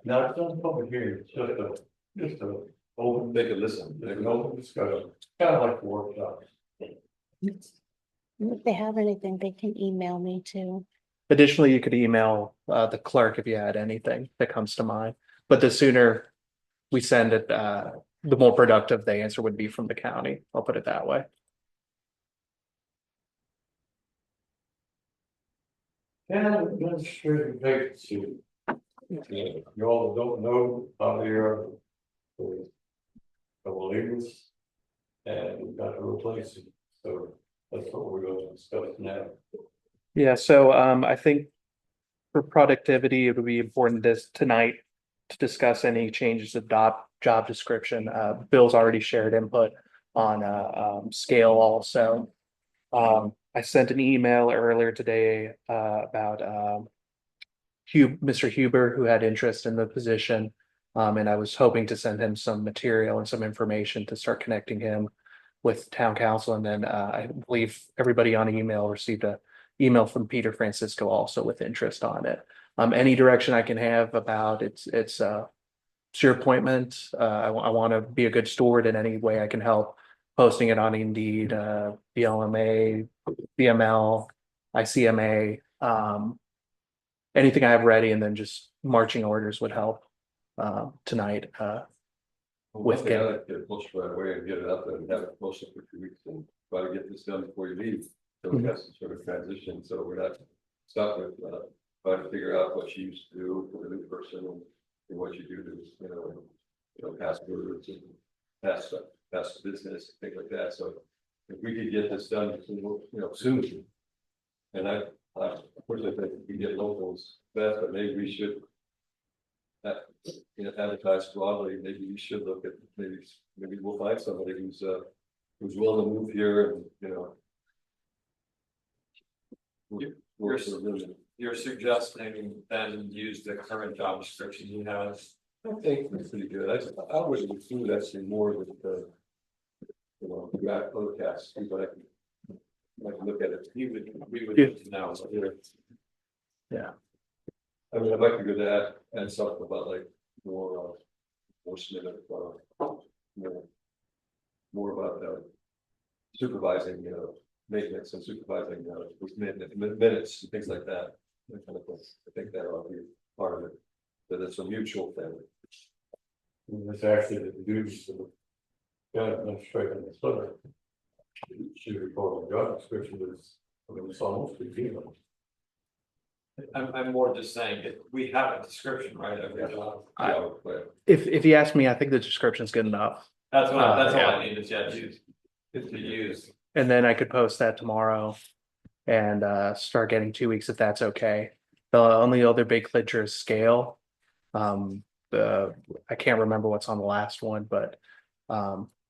Speaker 2: not a public hearing, it's just a open,
Speaker 6: They could listen.
Speaker 2: there's an open discussion, kind of like the workshop.
Speaker 11: If they have anything, they can email me too.
Speaker 1: Additionally, you could email the clerk if you had anything that comes to mind. But the sooner we send it, the more productive the answer would be from the county. I'll put it that way.
Speaker 2: And administrative vacancy. You all don't know how they are. Couple leaders. And we've got to replace it, so that's what we're going to discuss now.
Speaker 1: Yeah, so I think for productivity, it would be important tonight to discuss any changes to job description. Bill's already shared input on scale also. I sent an email earlier today about Mr. Huber, who had interest in the position. And I was hoping to send him some material and some information to start connecting him with town council. And then I believe everybody on email received an email from Peter Francisco also with interest on it. Any direction I can have about it's your appointment. I want to be a good steward in any way I can help. Posting it on Indeed, BLMA, BML, ICMA, anything I have ready, and then just marching orders would help tonight.
Speaker 6: With get pushed right away and get it up and have it posted for 2 weeks and try to get this done before you leave. So we have some sort of transition, so we're not stuck with trying to figure out what you used to do for the new person and what you do to pass words and pass business, things like that. So if we could get this done, soon. And of course, I think we get locals best, but maybe we should advertise broadly. Maybe we should look at maybe we'll find somebody who's willing to move here and
Speaker 7: You're suggesting then use the current job description you have
Speaker 6: I think it's pretty good. I would include actually more with the. You know, you got other cats, but I can look at it.
Speaker 5: We would
Speaker 1: Yeah.
Speaker 5: need to know.
Speaker 1: Yeah.
Speaker 6: I mean, I'd like to go to that and something about like more, more about supervising, maintenance and supervising, with minutes and things like that. That kind of thing. I think that ought to be part of it, that it's a mutual thing.
Speaker 2: And it's actually the duties of the county administrator and the clerk. Should report on job description is, I mean, it's almost repeatable.
Speaker 7: I'm more just saying, we have a description, right, of your job.
Speaker 6: Yeah, but
Speaker 1: If you ask me, I think the description's good enough.
Speaker 7: That's what, that's all
Speaker 1: Yeah.
Speaker 7: I need is, yeah, to use.
Speaker 1: And then I could post that tomorrow and start getting 2 weeks if that's okay. The only other big clincher is scale. I can't remember what's on the last one, but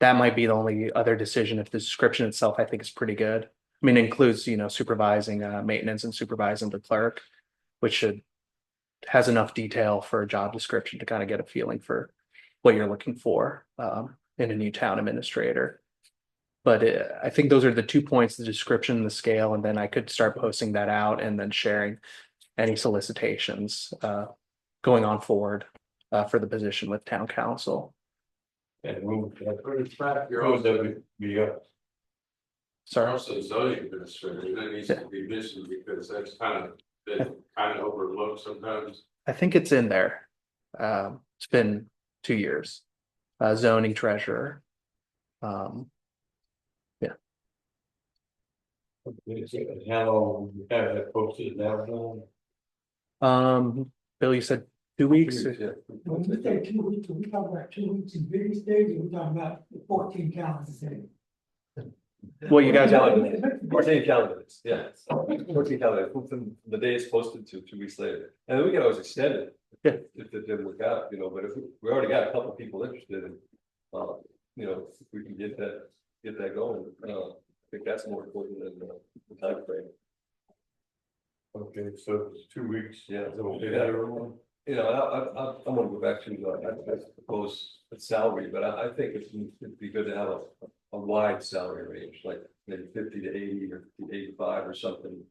Speaker 1: that might be the only other decision if the description itself I think is pretty good. I mean, it includes, supervising maintenance and supervising the clerk, which has enough detail for a job description to kind of get a feeling for what you're looking for in a new town administrator. But I think those are the 2 points, the description, the scale, and then I could start posting that out and then sharing any solicitations going on forward for the position with town council.
Speaker 2: And move, pretty track your own WBO.
Speaker 1: Sorry.
Speaker 10: Also zoning administrator, that needs to be mentioned because that's been overlooked sometimes.
Speaker 1: I think it's in there. It's been 2 years. Zoning treasurer.
Speaker 2: And how long you have that posted now?
Speaker 1: Bill, you said 2 weeks?
Speaker 6: yeah.
Speaker 8: When we say 2 weeks, we talk about 2 weeks in business days, or we talking about 14 calendar days.
Speaker 1: Well, you guys want,
Speaker 6: 14 calendars, yeah. 14 calendars, from the day it's posted to 2 weeks later. And then we can always extend it.
Speaker 1: Yeah.
Speaker 6: If it didn't work out, but if we already got a couple of people interested in, if we can get that going, I think that's more important than the time frame.
Speaker 2: Okay, so it's 2 weeks.
Speaker 6: Yeah.
Speaker 2: Is it okay, everyone?
Speaker 6: I'm gonna go back to, I suppose, the salary, but I think it'd be good to have a wide salary range, like maybe 50 to 80 or 50 to 85 or something.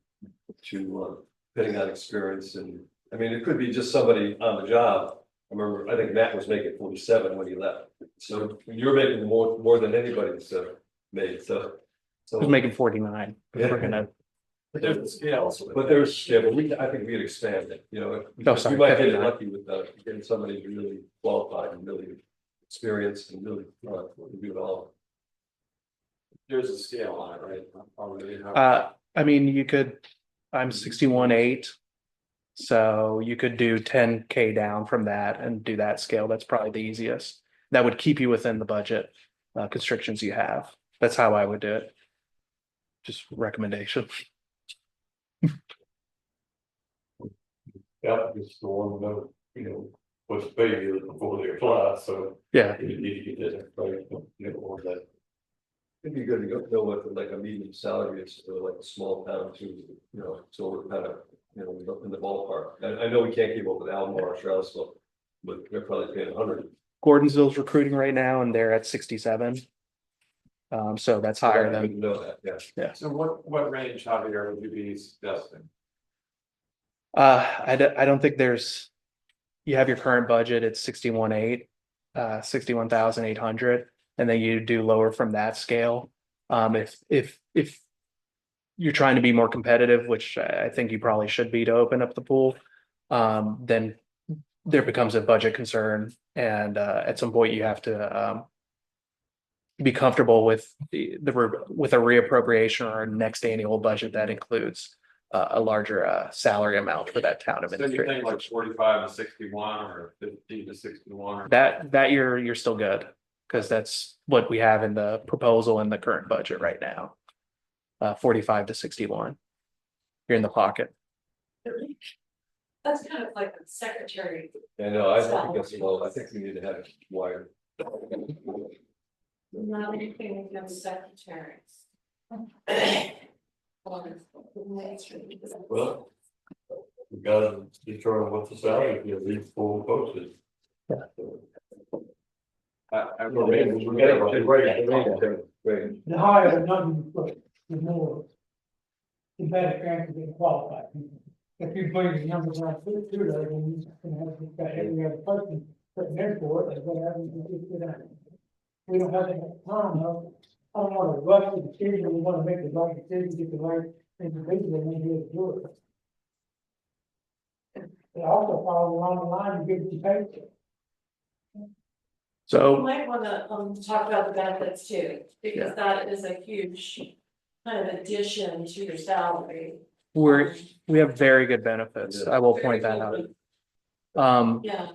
Speaker 6: To, depending on experience, and I mean, it could be just somebody on the job. I think Matt was making 47 when he left, so you're making more than anybody's made, so.
Speaker 1: who's making 49?
Speaker 6: Yeah.
Speaker 1: We're gonna,
Speaker 7: But there's the scales.
Speaker 6: But I think we'd expand it,
Speaker 1: sorry,
Speaker 6: we might get
Speaker 1: 59.
Speaker 6: lucky with getting somebody who's really qualified and really experienced and really do it all.
Speaker 5: There's a scale on it, right? Already have-
Speaker 1: I mean, I'm 61.8. So you could do 10K down from that and do that scale. That's probably the easiest. That would keep you within the budget constrictions you have. That's how I would do it. Just recommendation.
Speaker 2: Yeah, just the one that, what's paid before they apply, so.
Speaker 1: Yeah.
Speaker 2: You need to get that, right, or that.
Speaker 6: It'd be good to go with like a medium salary, it's like a small town too, so we're kind of, in the ballpark. I know we can't keep up with Almar or Charlottesville, but they're probably paying 100.
Speaker 1: Gordonsville's recruiting right now and they're at 67. So that's higher
Speaker 6: I
Speaker 1: than,
Speaker 6: didn't know that, yeah.
Speaker 7: So what range, Javier, would you be suggesting?
Speaker 1: I don't think you have your current budget at 61.8, 61,800, and then you do lower from that scale. If you're trying to be more competitive, which I think you probably should be to open up the pool, then there becomes a budget concern, and at some point you have to be comfortable with with a reappropriation or a next annual budget that includes a larger salary amount for that town
Speaker 7: So you
Speaker 1: administrator.
Speaker 7: think like 45 to 61 or 50 to 61? Or...
Speaker 1: That you're still good, because that's what we have in the proposal in the current budget right now. 45 to 61. You're in the pocket.
Speaker 13: That's kind of like a secretary.
Speaker 6: I know, I think that's low, I think we need to have it wired.
Speaker 13: Not anything against secretaries.
Speaker 2: Well, we gotta determine what the salary is, these full posted.
Speaker 8: The higher the number you put, the more. The better chance of getting qualified people. If you bring the numbers around too low, then you can have every other person putting their for it, and whatever you just get out. We don't have that time, though. I don't want to rush the decision, we want to make the right decision, get the right individual, and then do it. It also follows along the line and gives you paycheck.
Speaker 9: You
Speaker 1: So
Speaker 9: might wanna, talk about the benefits too, because that is a huge kind of addition to your salary.
Speaker 1: we have very good benefits. I will point that out.
Speaker 9: Yeah.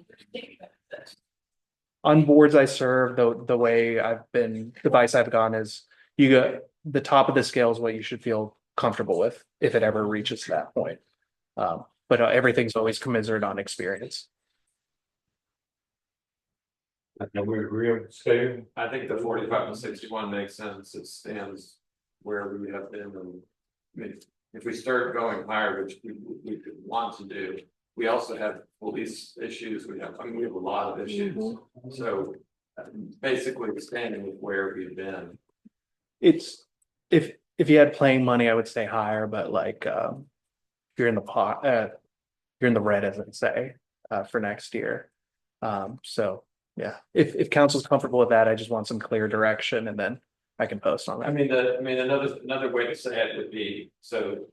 Speaker 1: On boards I serve, the way I've been, the advice I've gone is you go, the top of the scale is what you should feel comfortable with if it ever reaches that point. But everything's always commiserate on experience.
Speaker 2: And we agree on staying.
Speaker 7: I think the 45 and 61 makes sense. It stands where we have been. And I mean, if we start going higher, which we could want to do, we also have police issues. We have a lot of issues. So basically staying with where we've been.
Speaker 1: It's if you had playing money, I would say higher, but like if you're in the pot, you're in the red, as I say, for next year. So yeah, if council's comfortable with that, I just want some clear direction, and then I can post on that.
Speaker 7: I mean, another way to say it would be, so.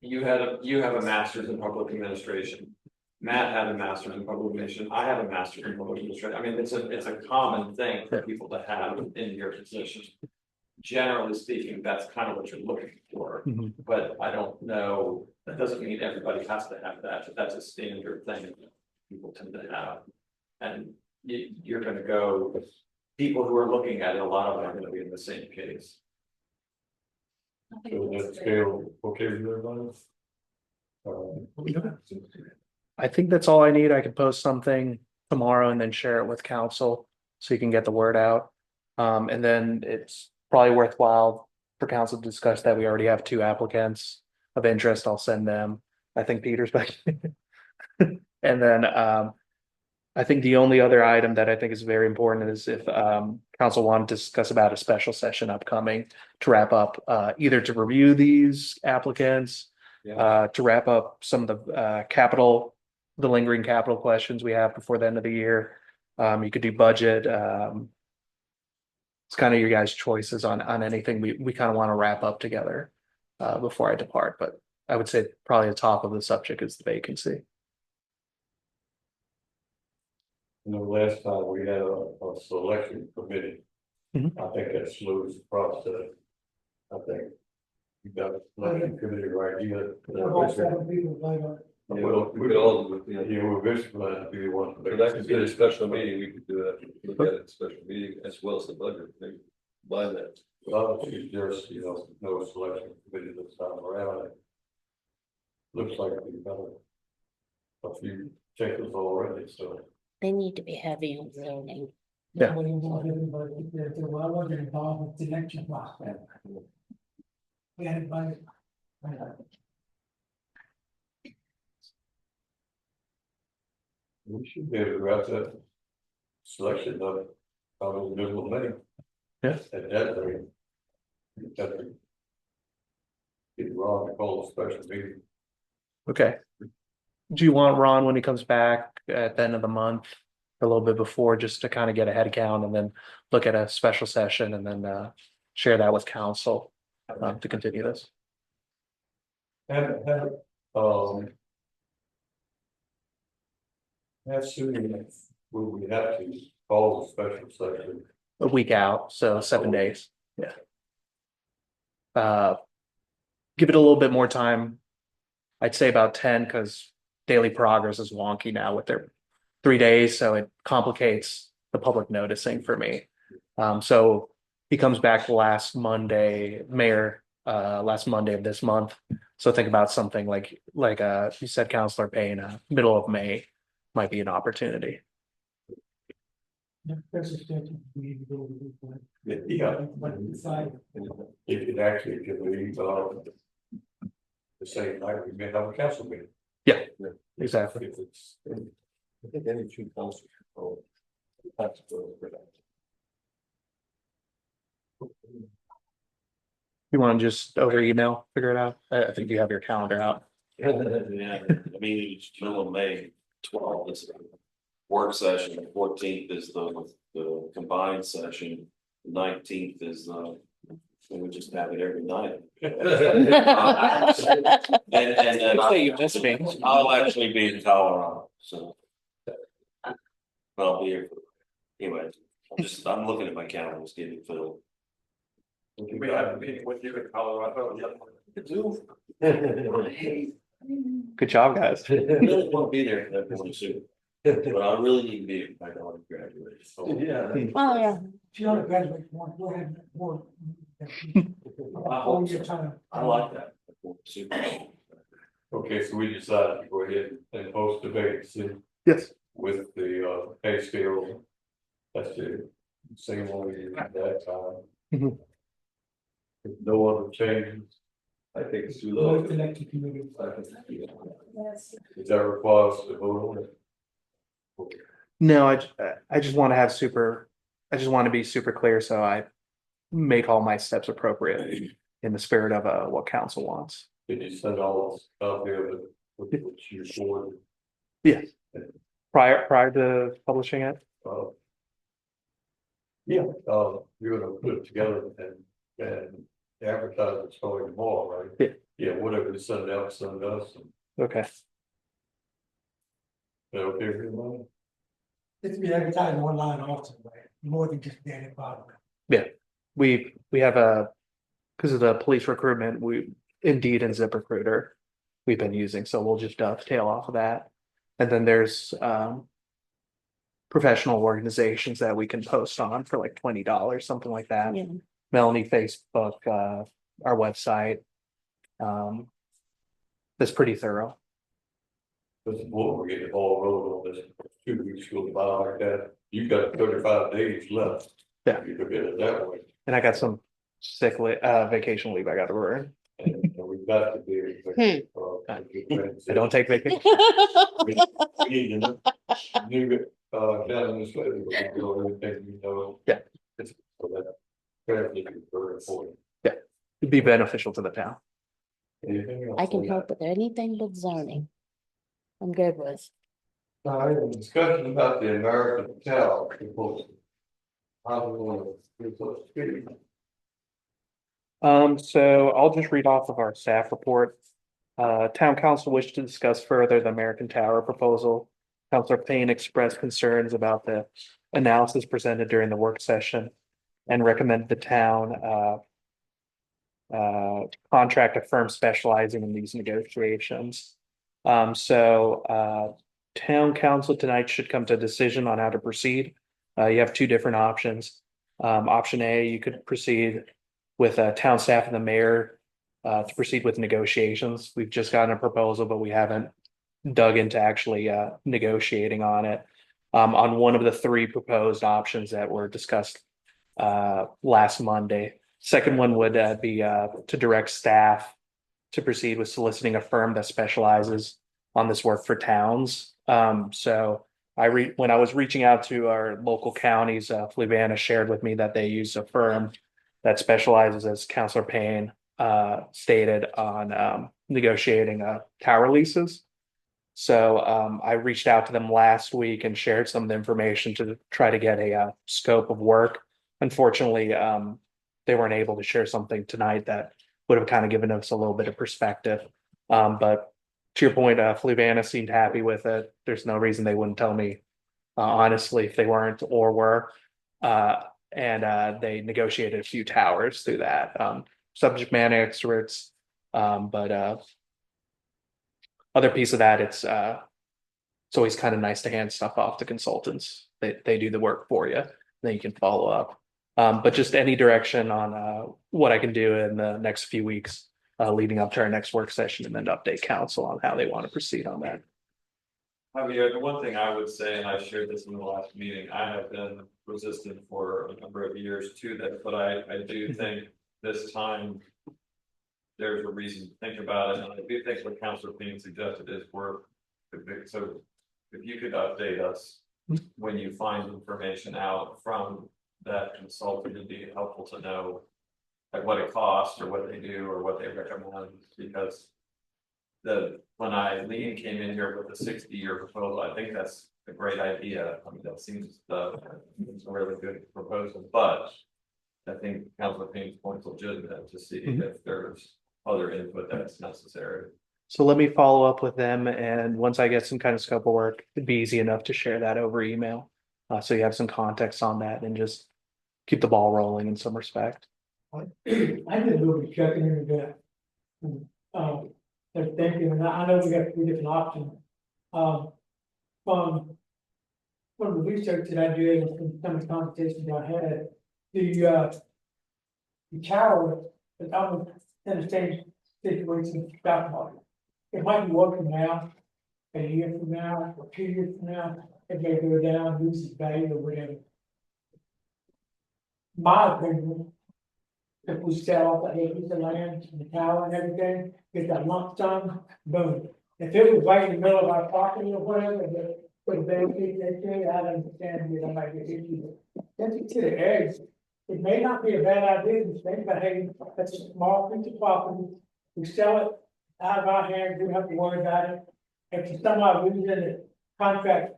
Speaker 7: You have a master's in public administration. Matt had a master's in public administration. I have a master's in public administration. I mean, it's a common thing for people to have in your position. Generally speaking, that's kind of what you're looking for, but I don't know, that doesn't mean everybody has to have that, but that's a standard thing that people tend to have. And you're gonna go, people who are looking at it, a lot of them are gonna be in the same case.
Speaker 2: So that scale, okay with everybody?
Speaker 1: I think that's all I need. I can post something tomorrow and then share it with council so you can get the word out. And then it's probably worthwhile for council to discuss that. We already have 2 applicants of interest. I'll send them. I think Peter's back. And then I think the only other item that I think is very important is if council wanted to discuss about a special session upcoming to wrap up, either to review these applicants, to wrap up some of the the lingering capital questions we have before the end of the year. You could do budget. It's kind of your guys' choices on anything we kind of want to wrap up together before I depart. But I would say probably the top of the subject is the vacancy.
Speaker 2: The last time we had a selection committee. I think that slows the process. I think you got a selection committee right here.
Speaker 8: About 7 people later.
Speaker 6: Well, we could all,
Speaker 2: We're basically to be the one.
Speaker 6: but that could be a special meeting, we could do that, look at it, special meeting as well as the budget, maybe by that.
Speaker 2: Obviously, there's, no selection committee this time around. Looks like we've got a few checkers already, so.
Speaker 11: They need to be heavy on zoning.
Speaker 1: Yeah.
Speaker 8: Nobody wants everybody to say, well, I wasn't involved with the election process. We had everybody.
Speaker 2: We should be able to wrap that selection up, probably in the middle of May.
Speaker 1: Yeah.
Speaker 2: At that rate. That would get Ron to call a special meeting.
Speaker 1: Okay. Do you want Ron when he comes back at the end of the month, a little bit before, just to kind of get a head count and then look at a special session and then share that with council to continue this?
Speaker 2: How soon will we have to call a special session?
Speaker 1: A week out, so 7 days. Yeah. Give it a little bit more time. I'd say about 10, because daily progress is wonky now with their 3 days, so it complicates the public noticing for me. So he comes back last Monday, last Monday of this month. So think about something like you said, Councilor Payne, middle of May might be an opportunity.
Speaker 2: Yeah. It could actually be the same night we may have a council meeting.
Speaker 1: Yeah, exactly.
Speaker 2: If it's
Speaker 6: I think any two councils. That's for that.
Speaker 1: You want to just over email, figure it out? I think you have your calendar out.
Speaker 5: Yeah, I mean, it's middle of May 12th is a work session, the 14th is the combined session, the 19th is we just have it every night. And then
Speaker 1: You missed me.
Speaker 5: I'll actually be in Colorado, so. But I'll be here. Anyway, I'm looking at my calendar, it's getting filled.
Speaker 7: We have a meeting with you in Colorado.
Speaker 1: Good job, guys.
Speaker 5: I really want to be there for that point soon, but I really need to be if my daughter graduates. So,
Speaker 6: Yeah.
Speaker 11: Oh, yeah.
Speaker 8: If you want to graduate, we'll have more.
Speaker 5: I hope so. I like that. Super.
Speaker 2: Okay, so we decided to go ahead and post the vacancy
Speaker 1: Yes.
Speaker 2: with the pay scale. That's the same one we did at that time.
Speaker 1: Mhm.
Speaker 2: If no other changes,
Speaker 6: I think it's too
Speaker 8: We'll
Speaker 6: low.
Speaker 8: connect to community.
Speaker 9: Yes.
Speaker 2: does that require us to vote on it?
Speaker 1: No, I just want to have I just want to be super clear, so I make all my steps appropriate in the spirit of what council wants.
Speaker 2: Did you send all this out there with your board?
Speaker 1: Yes. Prior to publishing it?
Speaker 2: Yeah, you're gonna put it together and advertise it starting tomorrow, right?
Speaker 1: Yeah.
Speaker 2: Yeah, whatever you send out, send us.
Speaker 1: Okay.
Speaker 2: Is that okay for you?
Speaker 8: It's be advertised online also, right? More than just the edit bottom.
Speaker 1: Yeah, we have because of the police recruitment, we Indeed and ZipRecruiter we've been using, so we'll just dovetail off of that. And then there's professional organizations that we can post on for like $20, something like that.
Speaker 11: Yeah.
Speaker 1: Melanie, Facebook, our website. That's pretty thorough.
Speaker 2: This is what we're getting all rolling on this 2 weeks go by like that. You've got 35 days left.
Speaker 1: Yeah.
Speaker 2: You could get it that way.
Speaker 1: And I got some vacation leave I got to burn.
Speaker 2: And we've got to be.
Speaker 1: I don't take vacation.
Speaker 2: We need to know. New, down in this way, we can do everything we know.
Speaker 1: Yeah.
Speaker 2: So that. Fairly very important.
Speaker 1: It'd be beneficial to the town.
Speaker 2: Anything else?
Speaker 11: I can help with anything but zoning. I'm good with.
Speaker 2: All right, a discussion about the American Tower. How do we want to do this?
Speaker 1: So I'll just read off of our staff report. Town council wished to discuss further the American Tower proposal. Councilor Payne expressed concerns about the analysis presented during the work session and recommended the town contract a firm specializing in these negotiations. Town council tonight should come to a decision on how to proceed. You have two different options. Option A, you could proceed with town staff and the mayor to proceed with negotiations. We've just gotten a proposal, but we haven't dug into actually negotiating on it. On one of the three proposed options that were discussed last Monday. Second one would be to direct staff to proceed with soliciting a firm that specializes on this work for towns. When I was reaching out to our local counties, Fluvanna shared with me that they use a firm that specializes, as Councilor Payne stated, on negotiating tower leases. So I reached out to them last week and shared some of the information to try to get a scope of work. Unfortunately, they weren't able to share something tonight that would have kind of given us a little bit of perspective. But to your point, Fluvanna seemed happy with it. There's no reason they wouldn't tell me honestly if they weren't or were. And they negotiated a few towers through that. Subject matter experts, but other piece of that, it's always kind of nice to hand stuff off to consultants. They do the work for you, then you can follow up. But just any direction on what I can do in the next few weeks leading up to our next work session, and then update council on how they want to proceed on that.
Speaker 7: Javier, the one thing I would say, and I shared this in the last meeting, I have been resistant for a number of years to that, but I do think this time there's a reason to think about it, and I do think what Councilor Payne suggested is worth. So if you could update us when you find information out from that consultant, it'd be helpful to know like what it costs or what they do or what they recommend, because when Lean came in here with a 60-year proposal, I think that's a great idea. I mean, that seems it's a really good proposal, but I think Councilor Payne's point's legitimate to see if there's other input that's necessary.
Speaker 1: So let me follow up with them, and once I get some kind of scope of work, it'd be easy enough to share that over email. So you have some context on that and just keep the ball rolling in some respect.
Speaker 8: I did a little bit checking into that. They're thinking, and I know we got 3 different options. From the research that I did and some of the conversations I had, the tower is almost in the same situation as Scottsville. It might be working now, a year from now, or 2 years from now, it may go down, lose its value or whatever. My opinion, if we sell off the acres of land, the tower and everything, get that lump sum, boom. If it was right in the middle of our property or whatever, with a bad piece, I'd understand that I might get issues. Since it's to the edge, it may not be a bad idea to think, but hey, that's a small piece of property. We sell it out of our hands, we don't have to worry about it. If for some odd reason the contract,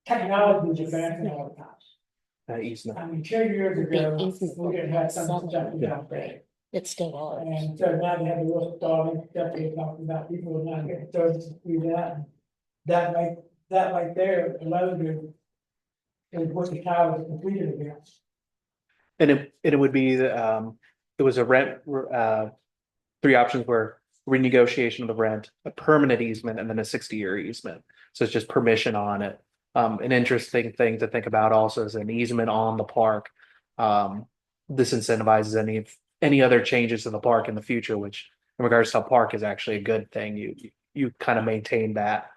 Speaker 8: technology is advancing all the time.
Speaker 1: Easement.
Speaker 8: I mean, 10 years ago,
Speaker 11: easement
Speaker 8: we didn't have some stuff
Speaker 11: Yeah.
Speaker 8: out there.
Speaker 11: It's still ours.
Speaker 8: And so now they have a little starting stuff they're talking about, people are now getting services through that. And that right there alone is what the tower is completed against.
Speaker 1: And it would be it was a rent 3 options were renegotiation of the rent, a permanent easement, and then a 60-year easement. So it's just permission on it. An interesting thing to think about also is an easement on the park. This incentivizes any other changes to the park in the future, which in regards to a park is actually a good thing. You kind of maintain that.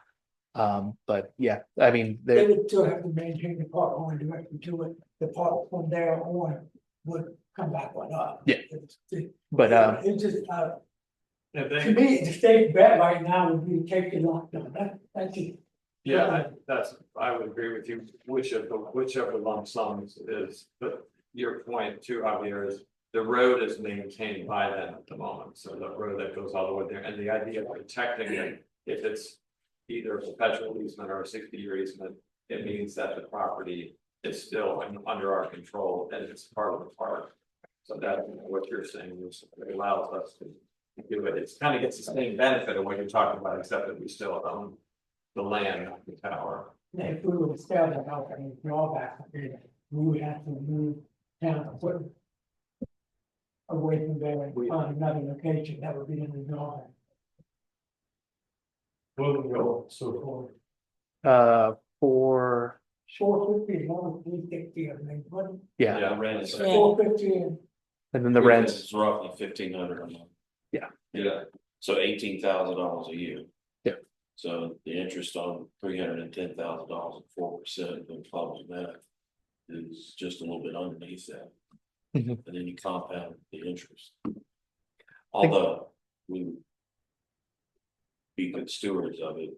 Speaker 1: But yeah, I mean,
Speaker 8: They would still have to maintain the park on directly to it. The park from there on would come back on up.
Speaker 1: Yeah. But
Speaker 8: It's just to me, the state bet right now would be to take the lockdown. That's it.
Speaker 7: Yeah, I would agree with you, whichever the lump sums is, but your point too, Javier, is the road is maintained by them at the moment, so the road that goes all the way there, and the idea of protecting it, if it's either a perpetual easement or a 60-year easement, it means that the property is still under our control and it's part of the park. So that's what you're saying, is it allows us to do it. It's kind of gets the same benefit of what you're talking about, except that we still own the land, not the tower.
Speaker 8: If we were to sell the house, I mean, drawback, we would have to move town equipment away from there and find another location that would be in the drawback.
Speaker 2: Will we go so far?
Speaker 1: for
Speaker 8: 450 is more than 360, I mean, what?
Speaker 1: yeah,
Speaker 5: Rent is,
Speaker 8: 450 and
Speaker 1: and then the rent.
Speaker 5: is roughly 1,500 a month.
Speaker 7: Yeah.
Speaker 5: So $18,000 a year.
Speaker 1: Yeah.
Speaker 5: So the interest on $310,000 at 4%, then following that is just a little bit underneath that.
Speaker 1: Mhm.
Speaker 5: And then you compound the interest. Although we would be good stewards of it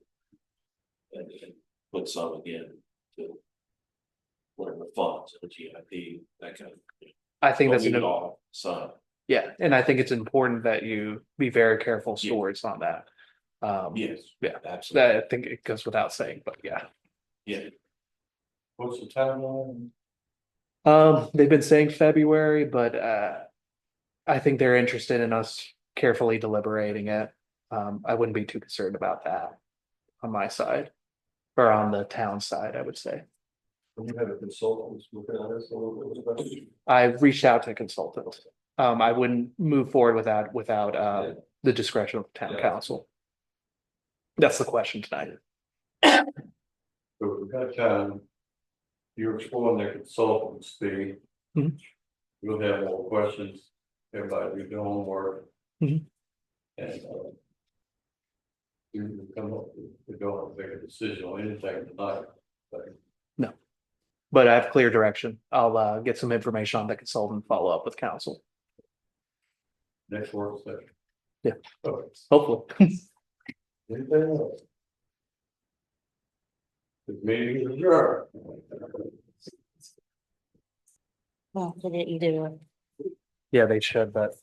Speaker 5: and put some again to whatever funds, the GIP, that kind of thing.
Speaker 1: I think that's
Speaker 5: Leave it
Speaker 1: an
Speaker 5: all aside.
Speaker 1: yeah, and I think it's important that you be very careful stewards on that.
Speaker 5: Yes.
Speaker 1: Yeah,
Speaker 5: Absolutely.
Speaker 1: I think it goes without saying, but yeah.
Speaker 5: Yeah.
Speaker 2: What's the timeline?
Speaker 1: They've been saying February, but I think they're interested in us carefully deliberating it. I wouldn't be too concerned about that on my side or on the town side, I would say.
Speaker 6: You had a consultant who's looking at this a little bit.
Speaker 1: I've reached out to consultants. I wouldn't move forward without the discretion of the town council. That's the question tonight.
Speaker 2: So we've got time. You're exploring the consultants fee.
Speaker 1: Mhm.
Speaker 2: We'll have more questions. Everybody do their homework.
Speaker 1: Mhm.
Speaker 2: And you can come up with, we don't make a decision on anything tonight.
Speaker 1: But I have clear direction. I'll get some information on the consultant, follow up with council.
Speaker 2: Next work session.
Speaker 1: Yeah.
Speaker 2: Okay.
Speaker 1: Hopefully.
Speaker 2: Anything else?
Speaker 10: The meeting is adjourned.
Speaker 11: Oh, they didn't do it.
Speaker 1: Yeah, they should, but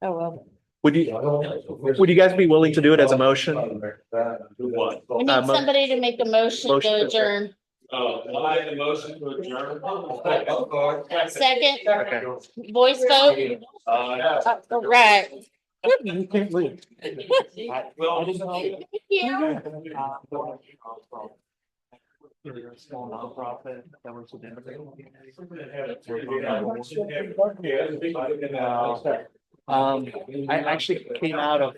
Speaker 11: Oh, well.
Speaker 1: would you guys be willing to do it as a motion?
Speaker 5: What?
Speaker 11: We need
Speaker 1: mo-
Speaker 11: somebody to make a motion
Speaker 1: motion
Speaker 11: to
Speaker 1: to
Speaker 11: adjourn.
Speaker 5: I had a motion to adjourn.
Speaker 11: Second,
Speaker 1: Okay.
Speaker 11: voice vote, right.
Speaker 1: You can't leave.
Speaker 5: Well,
Speaker 11: Yeah.
Speaker 1: Small nonprofit that works with I actually came out of